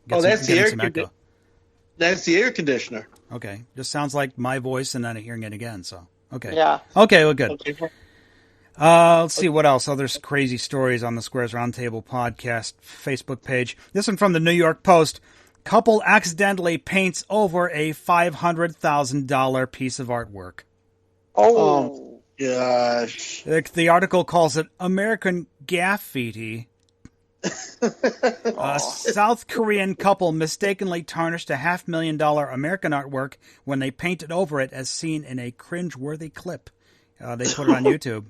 Speaker 1: Oh, that's the air
Speaker 2: some echo.
Speaker 1: That's the air conditioner.
Speaker 2: Okay. Just sounds like my voice and then hearing it again. So, okay.
Speaker 3: Yeah.
Speaker 2: Okay, well, good.
Speaker 1: Okay.
Speaker 2: Let's see what else. Other crazy stories on the Squares Roundtable podcast Facebook page. This one from the New York Post. Couple accidentally paints over a $500,000 piece of artwork.
Speaker 3: Oh.
Speaker 1: Gosh.
Speaker 2: The article calls it American Graffiti. A South Korean couple mistakenly tarnished a $500,000 American artwork when they painted over it, as seen in a cringe-worthy clip. They put it on YouTube.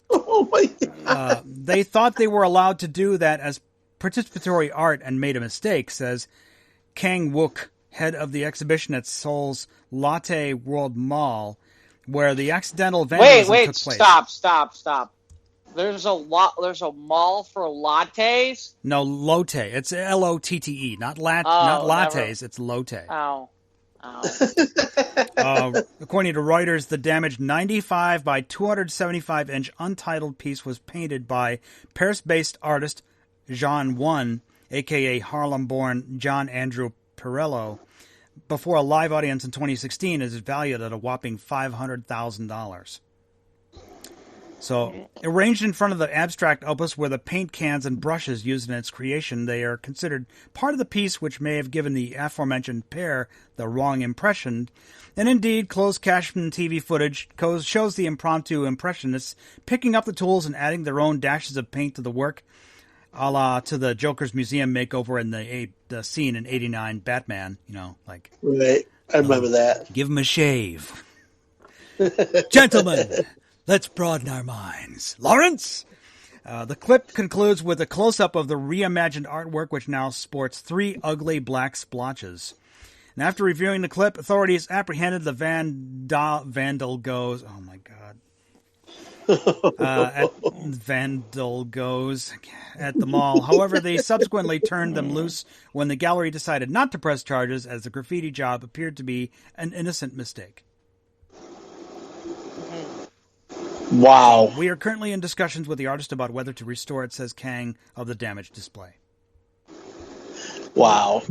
Speaker 1: Oh my God.
Speaker 2: They thought they were allowed to do that as participatory art and made a mistake, says Kang Wook, head of the exhibition at Seoul's Lotte World Mall, where the accidental vandalism took place.
Speaker 3: Stop. There's a mall for lattes?
Speaker 2: No, Lotte. It's Lotte, not not lattes.
Speaker 3: Never.
Speaker 2: It's Lotte.
Speaker 3: Oh.
Speaker 2: According to Reuters, the damaged 95 by 275 inch untitled piece was painted by Paris-based artist Jean One, a.k.a. Harlem-born John Andrew Perello, before a live audience in 2016 is valued at a whopping $500,000. So, arranged in front of the abstract opus were the paint cans and brushes used in its creation. They are considered part of the piece, which may have given the aforementioned pair the wrong impression. And indeed, closed-caption TV footage shows the impromptu impressionists picking up the tools and adding their own dashes of paint to the work, a la to the Joker's museum makeover in the scene in '89 Batman.
Speaker 1: Right. I remember that.
Speaker 2: Give him a shave. Gentlemen, let's broaden our minds. Lawrence? The clip concludes with a close-up of the reimagined artwork, which now sports 3 ugly black splotches. And after reviewing the clip, authorities apprehended the vandal goes. Oh my God. Vandal goes at the mall. However, they subsequently turned them loose when the gallery decided not to press charges, as the graffiti job appeared to be an innocent mistake.
Speaker 1: Wow.
Speaker 2: We are currently in discussions with the artist about whether to restore it, says Kang of the damaged display.
Speaker 1: Wow.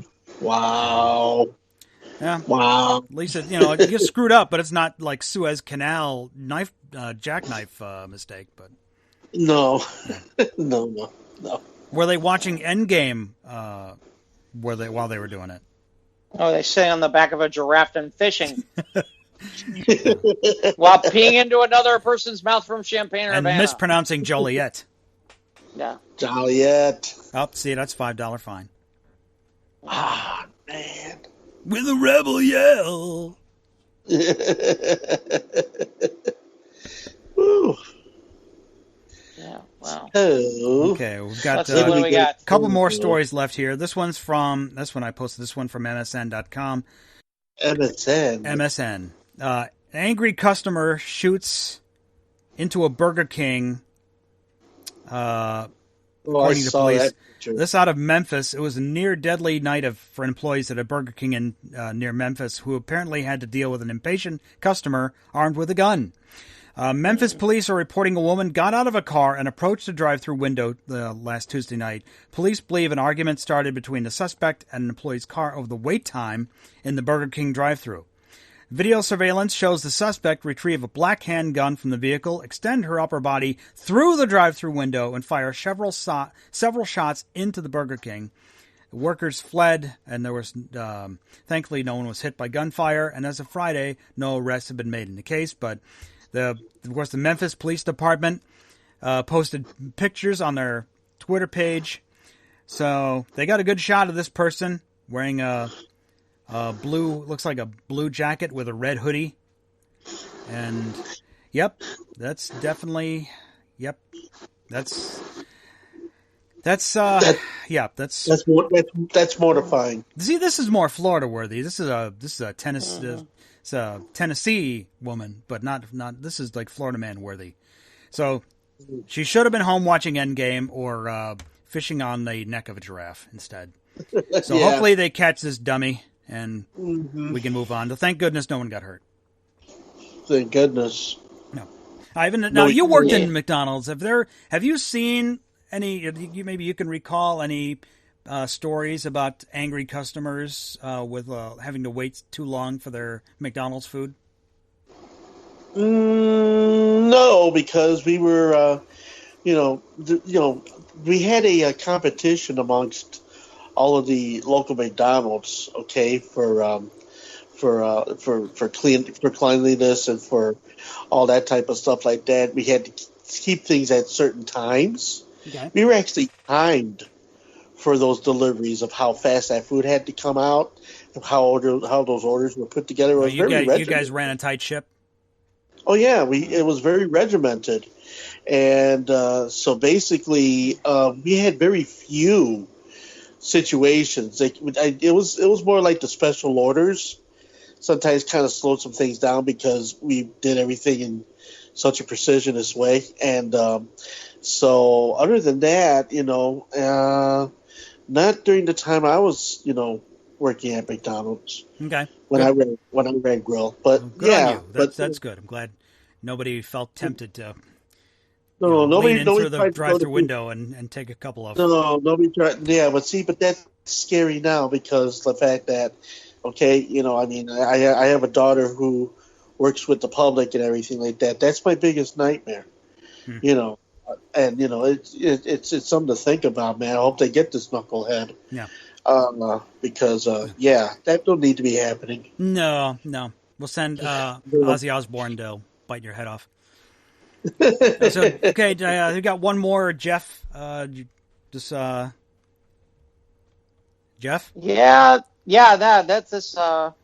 Speaker 2: Yeah.
Speaker 1: Wow.
Speaker 2: At least it gets screwed up, but it's not like Suez Canal jackknife mistake. But
Speaker 1: no. No.
Speaker 2: Were they watching Endgame? While they were doing it?
Speaker 3: Oh, they say on the back of a giraffe and fishing. While peeing into another person's mouth from Champagne
Speaker 2: and
Speaker 3: Urbana.
Speaker 2: mispronouncing Joliet.
Speaker 3: Yeah.
Speaker 1: Joliet.
Speaker 2: Oh, see, that's $5 fine.
Speaker 1: Ah, man.
Speaker 2: With a rebel yell.
Speaker 1: Woo.
Speaker 3: Yeah, wow.
Speaker 1: Oh.
Speaker 2: Okay, we've got
Speaker 3: a
Speaker 2: couple more stories left here. This one I posted this one from MSN.com. MSN. Angry customer shoots into a Burger King. According to police, this out of Memphis. It was a near deadly night for employees at a Burger King near Memphis, who apparently had to deal with an impatient customer armed with a gun. Memphis police are reporting a woman got out of a car and approached the drive-thru window last Tuesday night. Police believe an argument started between the suspect and an employee's car over the wait time in the Burger King drive-thru. Video surveillance shows the suspect retrieve a black handgun from the vehicle, extend her upper body through the drive-thru window, and fire several shots into the Burger King. The workers fled, and there was thankfully no one was hit by gunfire. And as of Friday, no arrests have been made in the case. But of course, the Memphis Police Department posted pictures on their Twitter page, so they got a good shot of this person wearing a looks like a blue jacket with a red hoodie. And that's definitely, that's
Speaker 1: mortifying.
Speaker 2: See, this is more Florida worthy. This is a Tennessee, it's a Tennessee woman, but not this is like Florida man worthy. So she should have been home watching Endgame or fishing on the neck of a giraffe instead. So hopefully they catch this dummy. And we can move on. Thank goodness no one got hurt.
Speaker 1: Thank goodness.
Speaker 2: No. Ivan, now you worked in McDonald's. Have you seen any? Maybe you can recall any stories about angry customers with having to wait too long for their McDonald's food?
Speaker 1: No, because we were, we had a competition amongst all of the local McDonald's, okay, for cleanliness and for all that type of stuff like that. We had to keep things at certain times.
Speaker 2: Okay.
Speaker 1: We were actually timed for those deliveries of how fast that food had to come out and how those orders were put together. It was
Speaker 2: you
Speaker 1: very
Speaker 2: guys, you guys ran a tight ship?
Speaker 1: Oh yeah, it was very regimented, and so basically we had very few situations. It was more like the special orders. Sometimes kind of slowed some things down because we did everything in such a precisionist way, and so other than that, not during the time I was working at McDonald's.
Speaker 2: Okay.
Speaker 1: When I ran grill, but
Speaker 2: well, good on you. That's good. I'm glad nobody felt tempted to
Speaker 1: nobody
Speaker 2: lean in through the drive-through window and take a couple of.
Speaker 1: No, nobody tried. Yeah, but that's scary now because the fact that, okay, I have a daughter who works with the public and everything like that. That's my biggest nightmare. And it's something to think about, man. I hope they get this knucklehead.
Speaker 2: Yeah.
Speaker 1: Because that don't need to be happening.
Speaker 2: No. We'll send Ozzy Osbourne to bite your head off. Okay, we got one more, Jeff. Jeff?
Speaker 3: Yeah, that's this.
Speaker 2: So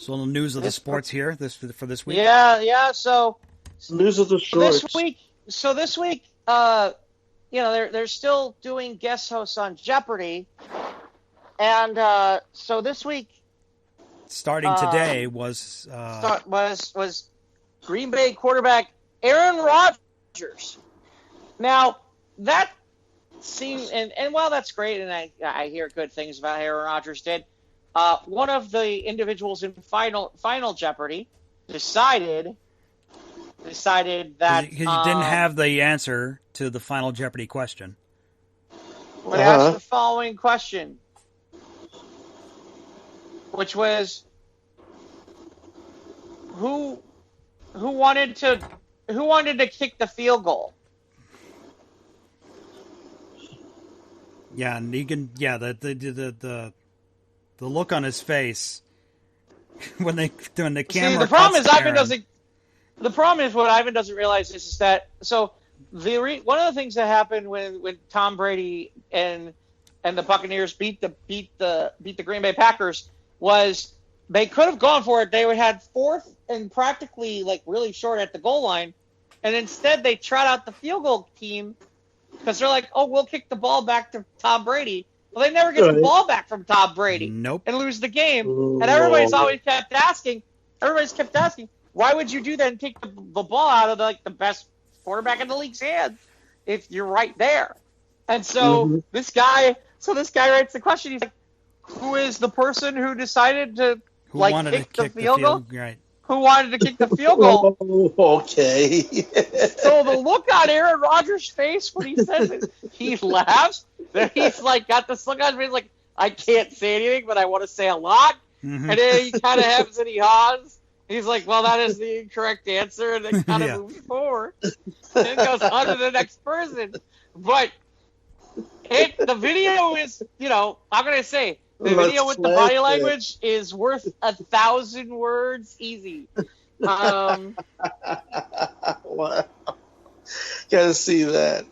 Speaker 2: a little news of the sports here for this week.
Speaker 3: Yeah. So
Speaker 1: news of the shorts.
Speaker 3: This week, they're still doing guest hosts on Jeopardy, and so this week,
Speaker 2: starting today, was
Speaker 3: Green Bay quarterback Aaron Rodgers. Now that seems, and while that's great, and I hear good things about Aaron Rodgers did. One of the individuals in Final Jeopardy decided that
Speaker 2: he didn't have the answer to the Final Jeopardy question.
Speaker 3: Would ask the following question, which was who wanted to kick the field goal.
Speaker 2: Yeah, and the look on his face when the camera.
Speaker 3: See, the problem is The problem is what Ivan doesn't realize is that one of the things that happened when Tom Brady and the Buccaneers beat the Green Bay Packers was they could have gone for it. They would have had fourth and practically really short at the goal line, and instead they trot out the field goal team because they're like, oh, we'll kick the ball back to Tom Brady. Well, they never get the ball back from Tom Brady.
Speaker 2: Nope.
Speaker 3: And lose the game. And everybody's kept asking, why would you do that and take the ball out of the best quarterback in the league's hands if you're right there? And so this guy writes the question. He's like, who is the person who decided to kick the field goal?
Speaker 2: Right.
Speaker 3: Who wanted to kick the field goal?
Speaker 1: Okay.
Speaker 3: So the look on Aaron Rodgers' face when he says it, he laughs. Then he's got this look on his face like, I can't say anything, but I want to say a lot.
Speaker 2: Mm-hmm.
Speaker 3: And then he kind of hems and he haws. He's like, well, that is the incorrect answer. And then kind of moves forward. And goes on to the next person. But the video is, I'm going to say, the video with the body language is worth 1,000 words easy.
Speaker 1: Wow. Gotta see that.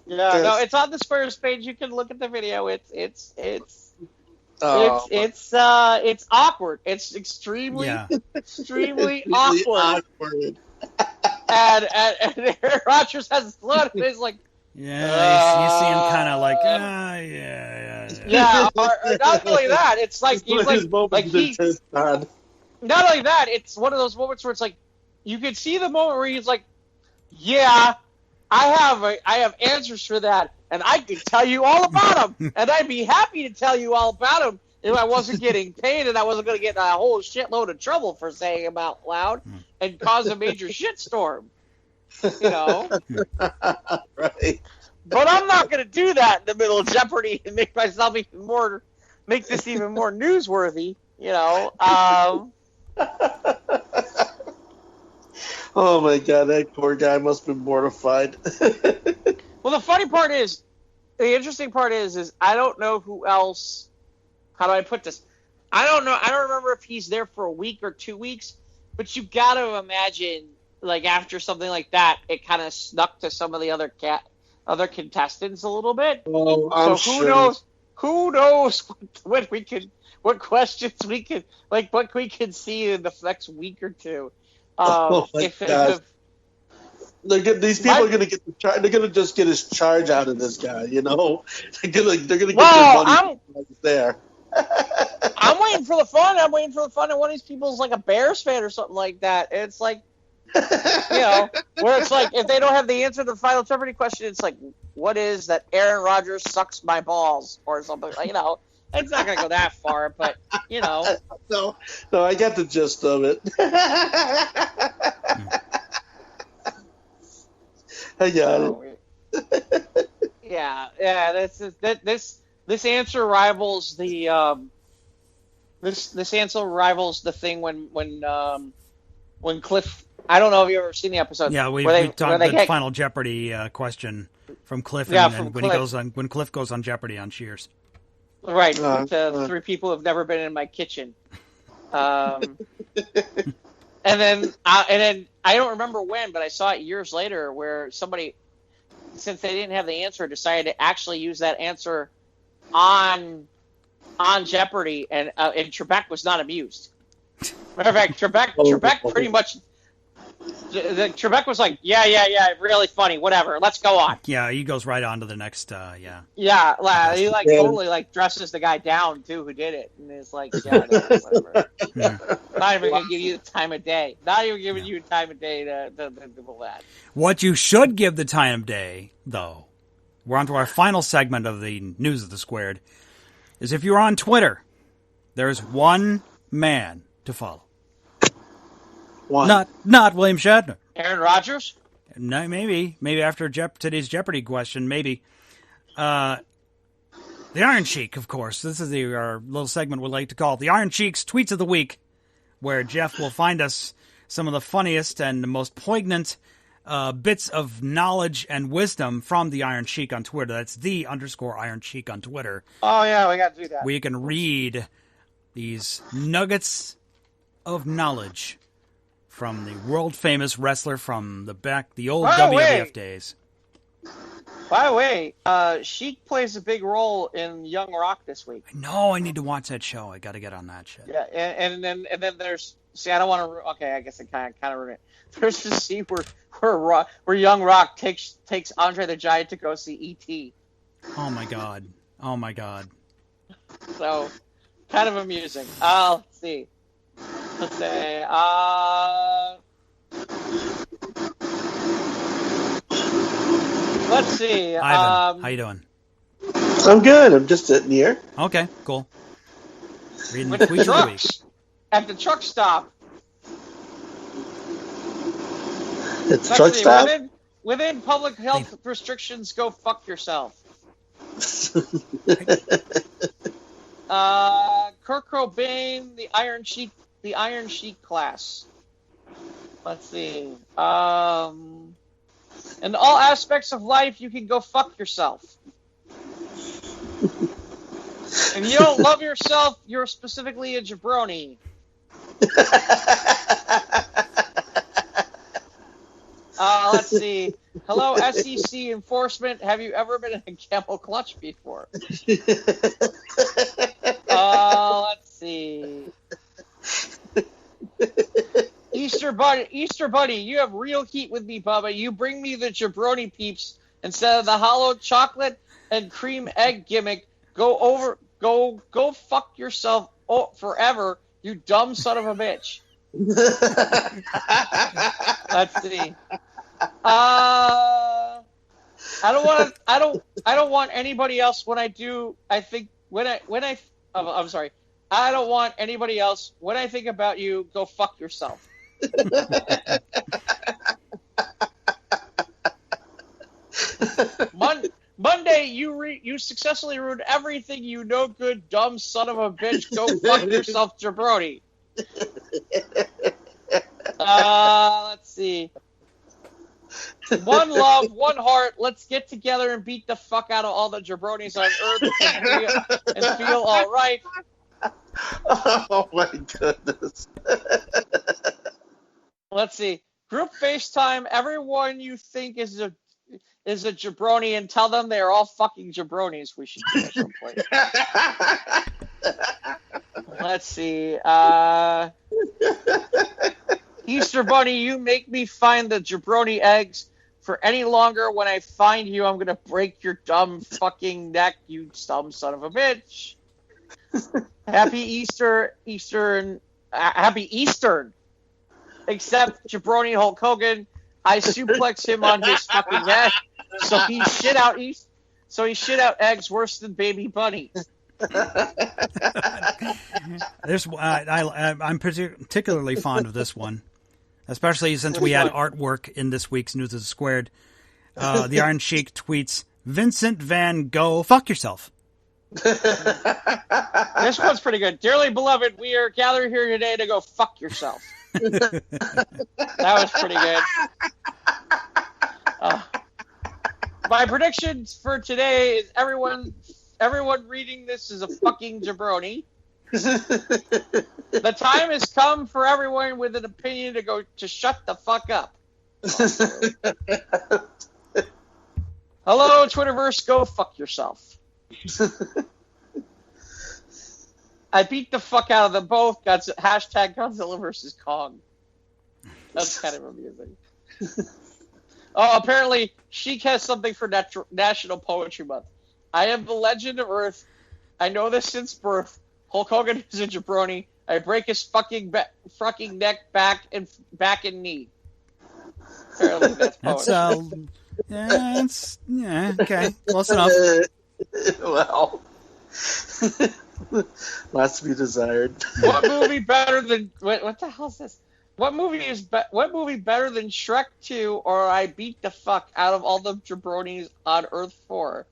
Speaker 3: Yeah, no, it's on the Spurs page. You can look at the video. It's awkward. It's extremely awkward. And Aaron Rodgers has his blood, and he's like,
Speaker 2: yeah, you see him kind of like,
Speaker 3: yeah. Or not only that, it's like he's not only that, it's one of those moments where it's like you can see the moment where he's like, yeah, I have answers for that, and I could tell you all about them, and I'd be happy to tell you all about them if I wasn't getting paid and I wasn't going to get a whole shitload of trouble for saying them out loud and cause a major shitstorm.
Speaker 1: Right.
Speaker 3: But I'm not going to do that in the middle of Jeopardy and make this even more newsworthy.
Speaker 1: Oh my God, that poor guy must have been mortified.
Speaker 3: Well, the interesting part is I don't know who else. How do I put this? I don't know. I don't remember if he's there for a week or 2 weeks, but you got to imagine, like, after something like that, it kind of snuck to some of the other contestants a little bit.
Speaker 1: Oh, I'm
Speaker 3: so
Speaker 1: sure.
Speaker 3: Who knows what questions we could, like, what we can see in the next week or two.
Speaker 1: Oh my gosh. These people are going to get they're going to just get his charge out of this guy, They're going to get their money there.
Speaker 3: I'm waiting for the fun. And one of these people is like a Bears fan or something like that. It's like, where it's like, if they don't have the answer to the final Jeopardy question, it's like, what is that Aaron Rodgers sucks my balls or something, it's not going to go that far, but,
Speaker 1: No, I got the gist of it. I got it.
Speaker 3: Yeah. This answer rivals the this answer rivals the thing when Cliff. I don't know if you've ever seen the episode.
Speaker 2: Yeah, we talked the Final Jeopardy question from Cliff. When Cliff goes on Jeopardy on Cheers.
Speaker 3: Right, to 3 people who've never been in my kitchen. And then I don't remember when, but I saw it years later where somebody, since they didn't have the answer, decided to actually use that answer on Jeopardy, and Trebek was not amused. Matter of fact, Trebek pretty much. Trebek was like, yeah, really funny, whatever, let's go on.
Speaker 2: Yeah, he goes right on to the next,
Speaker 3: Yeah, he totally dresses the guy down too who did it, and it's like, yeah, whatever. Not even gonna give you the time of day. Not even giving you time of day to do that.
Speaker 2: What you should give the time of day, though, we're on to our final segment of the News of the Squared, is if you're on Twitter, there's one man to follow.
Speaker 1: One.
Speaker 2: Not William Shatner.
Speaker 3: Aaron Rodgers?
Speaker 2: No, maybe after today's Jeopardy question, maybe. The Iron Sheik, of course. This is our little segment we like to call the Iron Sheik's Tweets of the Week, where Jeff will find us some of the funniest and the most poignant bits of knowledge and wisdom from the Iron Sheik on Twitter. That's _Iron Sheik on Twitter.
Speaker 3: Oh, yeah, we got to do that.
Speaker 2: Where you can read these nuggets of knowledge from the world-famous wrestler from the old WWF days.
Speaker 3: By the way, Sheik plays a big role in Young Rock this week.
Speaker 2: No, I need to watch that show. I got to get on that shit.
Speaker 3: Yeah, and then there's. See, I don't want to. Okay, I guess I kind of ruined it. There's this scene where Young Rock takes Andre the Giant to go see E.T.
Speaker 2: Oh my god!
Speaker 3: So, kind of amusing. Let's see. Let's say, let's see.
Speaker 2: Ivan, how you doing?
Speaker 1: I'm good. I'm just sitting here.
Speaker 2: Okay, cool. Reading the tweets of the week.
Speaker 3: At the truck stop.
Speaker 1: It's the truck stop?
Speaker 3: Within public health restrictions, go fuck yourself. Kurt Cobain, the Iron Sheik class. Let's see. In all aspects of life, you can go fuck yourself. If you don't love yourself, you're specifically a jabroni. Let's see. Hello, SEC enforcement. Have you ever been in a camel clutch before? Let's see. Easter Bunny, you have real heat with me, Bubba. You bring me the jabroni peeps instead of the hollow chocolate and cream egg gimmick. Go fuck yourself forever, you dumb son of a bitch. Let's see. I don't want anybody else when I do. I don't want anybody else when I think about you. Go fuck yourself. Monday, you successfully ruined everything, you no good, dumb son of a bitch. Go fuck yourself, jabroni. Let's see. One love, one heart. Let's get together and beat the fuck out of all the jabronis on Earth and feel all right.
Speaker 1: Oh my goodness.
Speaker 3: Let's see. Group FaceTime. Everyone you think is a jabroni, and tell them they're all fucking jabronis. We should do at some point. Let's see. Easter Bunny, you make me find the jabroni eggs. For any longer, when I find you, I'm gonna break your dumb fucking neck, you dumb son of a bitch. Happy Easter, Happy Eastern. Except jabroni Hulk Hogan, I suplex him on his fucking head, so he shit out eggs worse than baby bunnies.
Speaker 2: I'm particularly fond of this one, especially since we had artwork in this week's News of the Squared. The Iron Sheik tweets, Vincent Van Gogh, fuck yourself.
Speaker 3: This one's pretty good. Dearly beloved, we are gathered here today to go fuck yourself. That was pretty good. My predictions for today is everyone reading this is a fucking jabroni. The time has come for everyone with an opinion to shut the fuck up. Hello, Twitterverse, go fuck yourself. I beat the fuck out of them both. Hashtag Godzilla vs. Kong. That's kind of amusing. Oh, apparently Sheik has something for National Poetry Month. I am the legend of Earth. I know this since birth. Hulk Hogan is a jabroni. I break his fucking neck, back and knee. Apparently that's poetry.
Speaker 2: Okay, close enough.
Speaker 1: Well, lots to be desired.
Speaker 3: What movie better than what the hell is this? What movie better than Shrek 2 or I beat the fuck out of all the jabronis on Earth 4?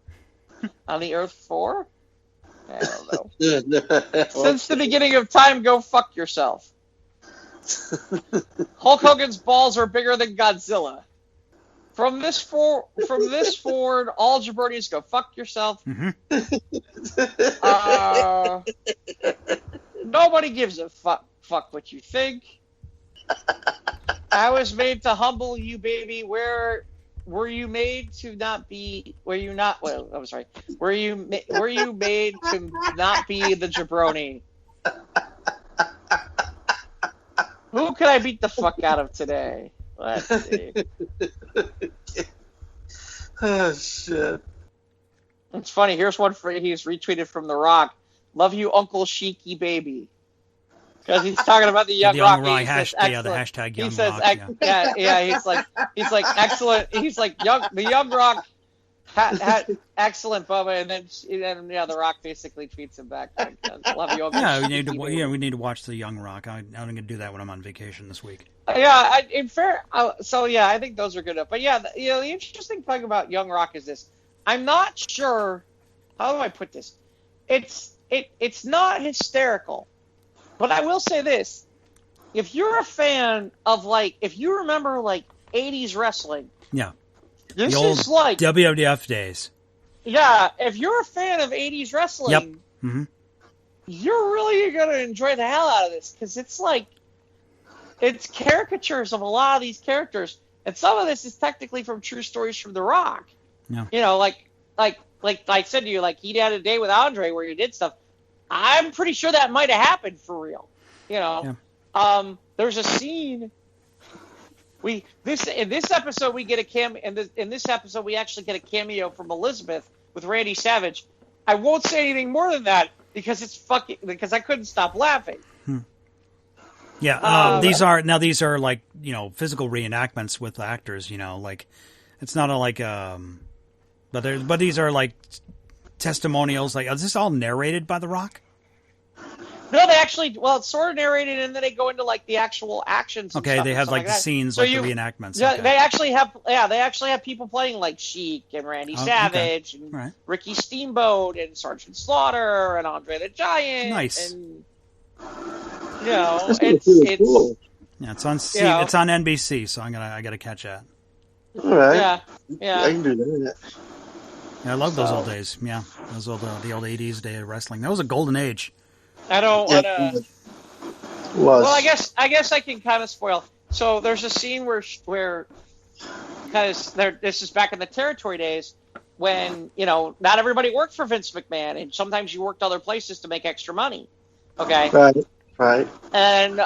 Speaker 3: On the Earth 4? I don't know. Since the beginning of time, go fuck yourself. Hulk Hogan's balls are bigger than Godzilla. From this forward, all jabronis go fuck yourself.
Speaker 2: Mm-hmm.
Speaker 3: Nobody gives a fuck what you think. I was made to humble you, baby. Where were you made to not be? Were you not? Well, I'm sorry. Were you made to not be the jabroni? Who could I beat the fuck out of today? Let's see.
Speaker 1: Oh shit!
Speaker 3: It's funny. Here's one he's retweeted from The Rock. Love you, Uncle Sheiky Baby. Because he's talking about the Young Rock.
Speaker 2: The hashtag Young Rock.
Speaker 3: He's like excellent. He's like the Young Rock had excellent, Bubba, and then The Rock basically tweets him back. Love you, Uncle.
Speaker 2: Yeah, we need to watch the Young Rock. I'm going to do that when I'm on vacation this week.
Speaker 3: Yeah, I think those are good enough. But yeah, the interesting thing about Young Rock is this. I'm not sure. How do I put this? It's not hysterical. But I will say this. If you're a fan of, if you remember, 80s wrestling.
Speaker 2: Yeah.
Speaker 3: This
Speaker 2: the old
Speaker 3: is like
Speaker 2: WWF days.
Speaker 3: Yeah, if you're a fan of 80s wrestling,
Speaker 2: yep. Mm-hmm.
Speaker 3: You're really going to enjoy the hell out of this. Because it's it's caricatures of a lot of these characters. And some of this is technically from true stories from The Rock.
Speaker 2: Yeah.
Speaker 3: Like I said to you, he had a day with Andre where he did stuff. I'm pretty sure that might have happened for real. Yeah. There's a scene. In this episode we get a cameo. In this episode we actually get a cameo from Elizabeth with Randy Savage. I won't say anything more than that because because I couldn't stop laughing.
Speaker 2: Yeah. These are physical reenactments with actors. It's not but these are testimonials. Is this all narrated by The Rock?
Speaker 3: No, they actually. Well, it's sort of narrated, and then they go into like the actual actions. And
Speaker 2: Okay,
Speaker 3: stuff
Speaker 2: they
Speaker 3: and
Speaker 2: have
Speaker 3: stuff
Speaker 2: like the
Speaker 3: that.
Speaker 2: scenes,
Speaker 3: So
Speaker 2: like
Speaker 3: you,
Speaker 2: the reenactments.
Speaker 3: yeah,
Speaker 2: Okay.
Speaker 3: they actually have. Yeah, they actually have people playing like Sheik and Randy
Speaker 2: Oh, okay.
Speaker 3: Savage and
Speaker 2: Right.
Speaker 3: Ricky Steamboat and Sergeant Slaughter and Andre the Giant.
Speaker 2: Nice.
Speaker 3: And you know,
Speaker 1: That's
Speaker 3: it's
Speaker 1: cool.
Speaker 2: Yeah, it's on
Speaker 3: you know,
Speaker 2: it's on NBC, so I gotta catch that.
Speaker 1: All right.
Speaker 3: yeah,
Speaker 1: I
Speaker 3: yeah.
Speaker 1: can do that.
Speaker 2: Yeah, I love those
Speaker 3: So-
Speaker 2: old days. Yeah, those old the old '80s day of wrestling. That was a golden age.
Speaker 3: I don't want to.
Speaker 1: Was.
Speaker 3: Well, I guess I can kind of spoil. So there's a scene where because this is back in the territory days when not everybody worked for Vince McMahon, and sometimes you worked other places to make extra money. Okay.
Speaker 1: Right.
Speaker 3: And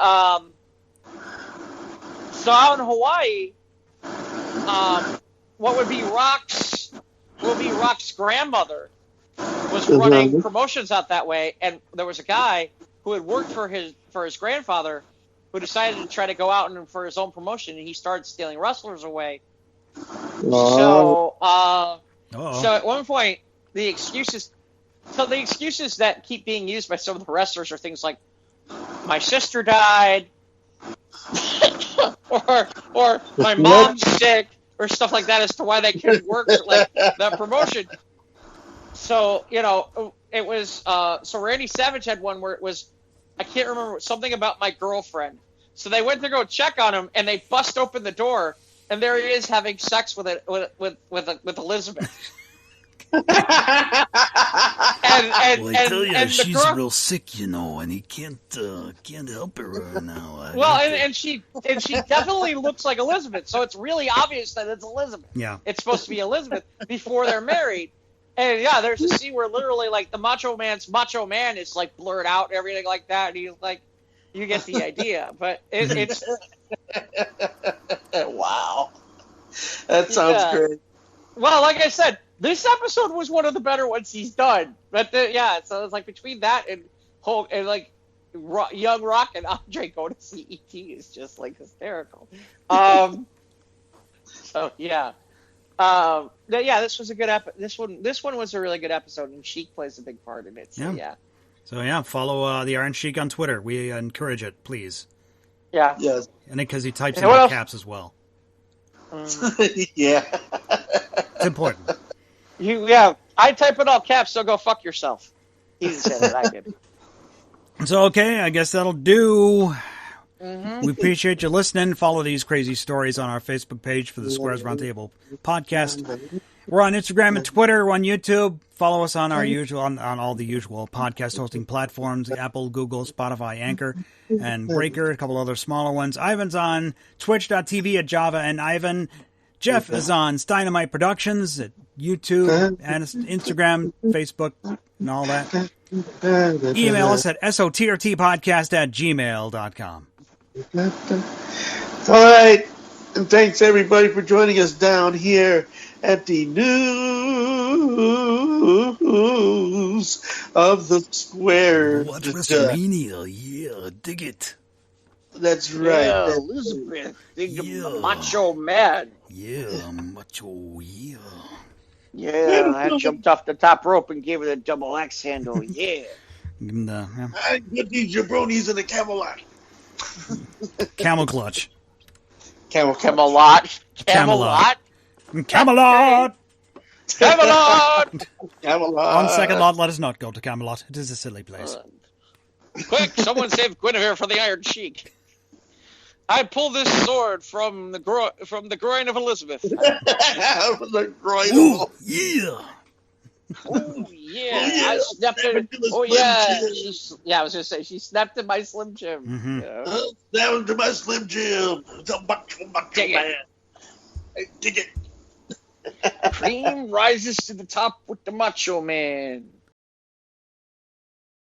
Speaker 3: so out in Hawaii, what would be Rock's grandmother was running promotions out that way, and there was a guy who had worked for his grandfather who decided to try to go out and for his own promotion, and he started stealing wrestlers away. So at one point, the excuses that keep being used by some of the wrestlers are things like, my sister died, or my mom's sick, or stuff like that, as to why they couldn't work like that promotion. So it was so Randy Savage had one where it was, I can't remember, something about my girlfriend. So they went to go check on him, and they bust open the door, and there he is having sex with Elizabeth. and
Speaker 2: I tell you, she's real sick, and he can't help her right now.
Speaker 3: Well, and she definitely looks like Elizabeth, so it's really obvious that it's Elizabeth.
Speaker 2: Yeah,
Speaker 3: it's supposed to be Elizabeth before they're married. And yeah, there's a scene where literally like the Macho Man is like blurred out and everything like that, and he's like, you get the idea. But it's
Speaker 1: wow, that sounds great.
Speaker 3: Well, like I said, this episode was one of the better ones he's done. But so it's like between that and Hulk and like Young Rock and Andre going to see ET is just like hysterical. So yeah. This was a good This one was a really good episode, and Sheik plays a big part in it. So yeah.
Speaker 2: So follow the Iron Sheik on Twitter. We encourage it, please.
Speaker 3: Yeah.
Speaker 1: Yes.
Speaker 2: And because he types in all caps as well.
Speaker 1: Yeah.
Speaker 2: It's important.
Speaker 3: I type in all caps, so go fuck yourself. He didn't say that, I did.
Speaker 2: So okay, I guess that'll do. Mm-hmm. We appreciate you listening. Follow these crazy stories on our Facebook page for the Squares Roundtable podcast. We're on Instagram and Twitter. We're on YouTube. Follow us on our on all the usual podcast hosting platforms: Apple, Google, Spotify, Anchor, and Breaker. A couple other smaller ones. Ivan's on Twitch.tv at Java and Ivan. Jeff is on Steinamite Productions at YouTube and Instagram, Facebook, and all that. Email us at sotrtpodcast@gmail.com.
Speaker 1: All right, and thanks everybody for joining us down here at the news of the square.
Speaker 2: What WrestleMania? Yeah, dig it.
Speaker 1: That's right.
Speaker 3: Yeah, Elizabeth, Macho Man.
Speaker 2: Yeah, Macho. Yeah.
Speaker 3: Yeah, I jumped off the top rope and gave it a double X handle. Yeah.
Speaker 1: I get these jabronis in the Camelot.
Speaker 2: Camel clutch.
Speaker 3: Camelot.
Speaker 2: Camelot.
Speaker 3: Camelot.
Speaker 2: Camelot.
Speaker 3: Camelot.
Speaker 2: On second lot, let us not go to Camelot. It is a silly place.
Speaker 3: Quick, someone save Guinevere from the Iron Sheik. I pull this sword from the groin of Elizabeth.
Speaker 1: From the groin.
Speaker 2: Ooh, yeah.
Speaker 3: Oh yeah, I snapped it. Oh yeah, I was gonna say she snapped in my Slim Jim.
Speaker 2: Mm-hmm.
Speaker 1: That was to my Slim Jim. The macho man. Dig it.
Speaker 3: Cream rises to the top with the Macho Man.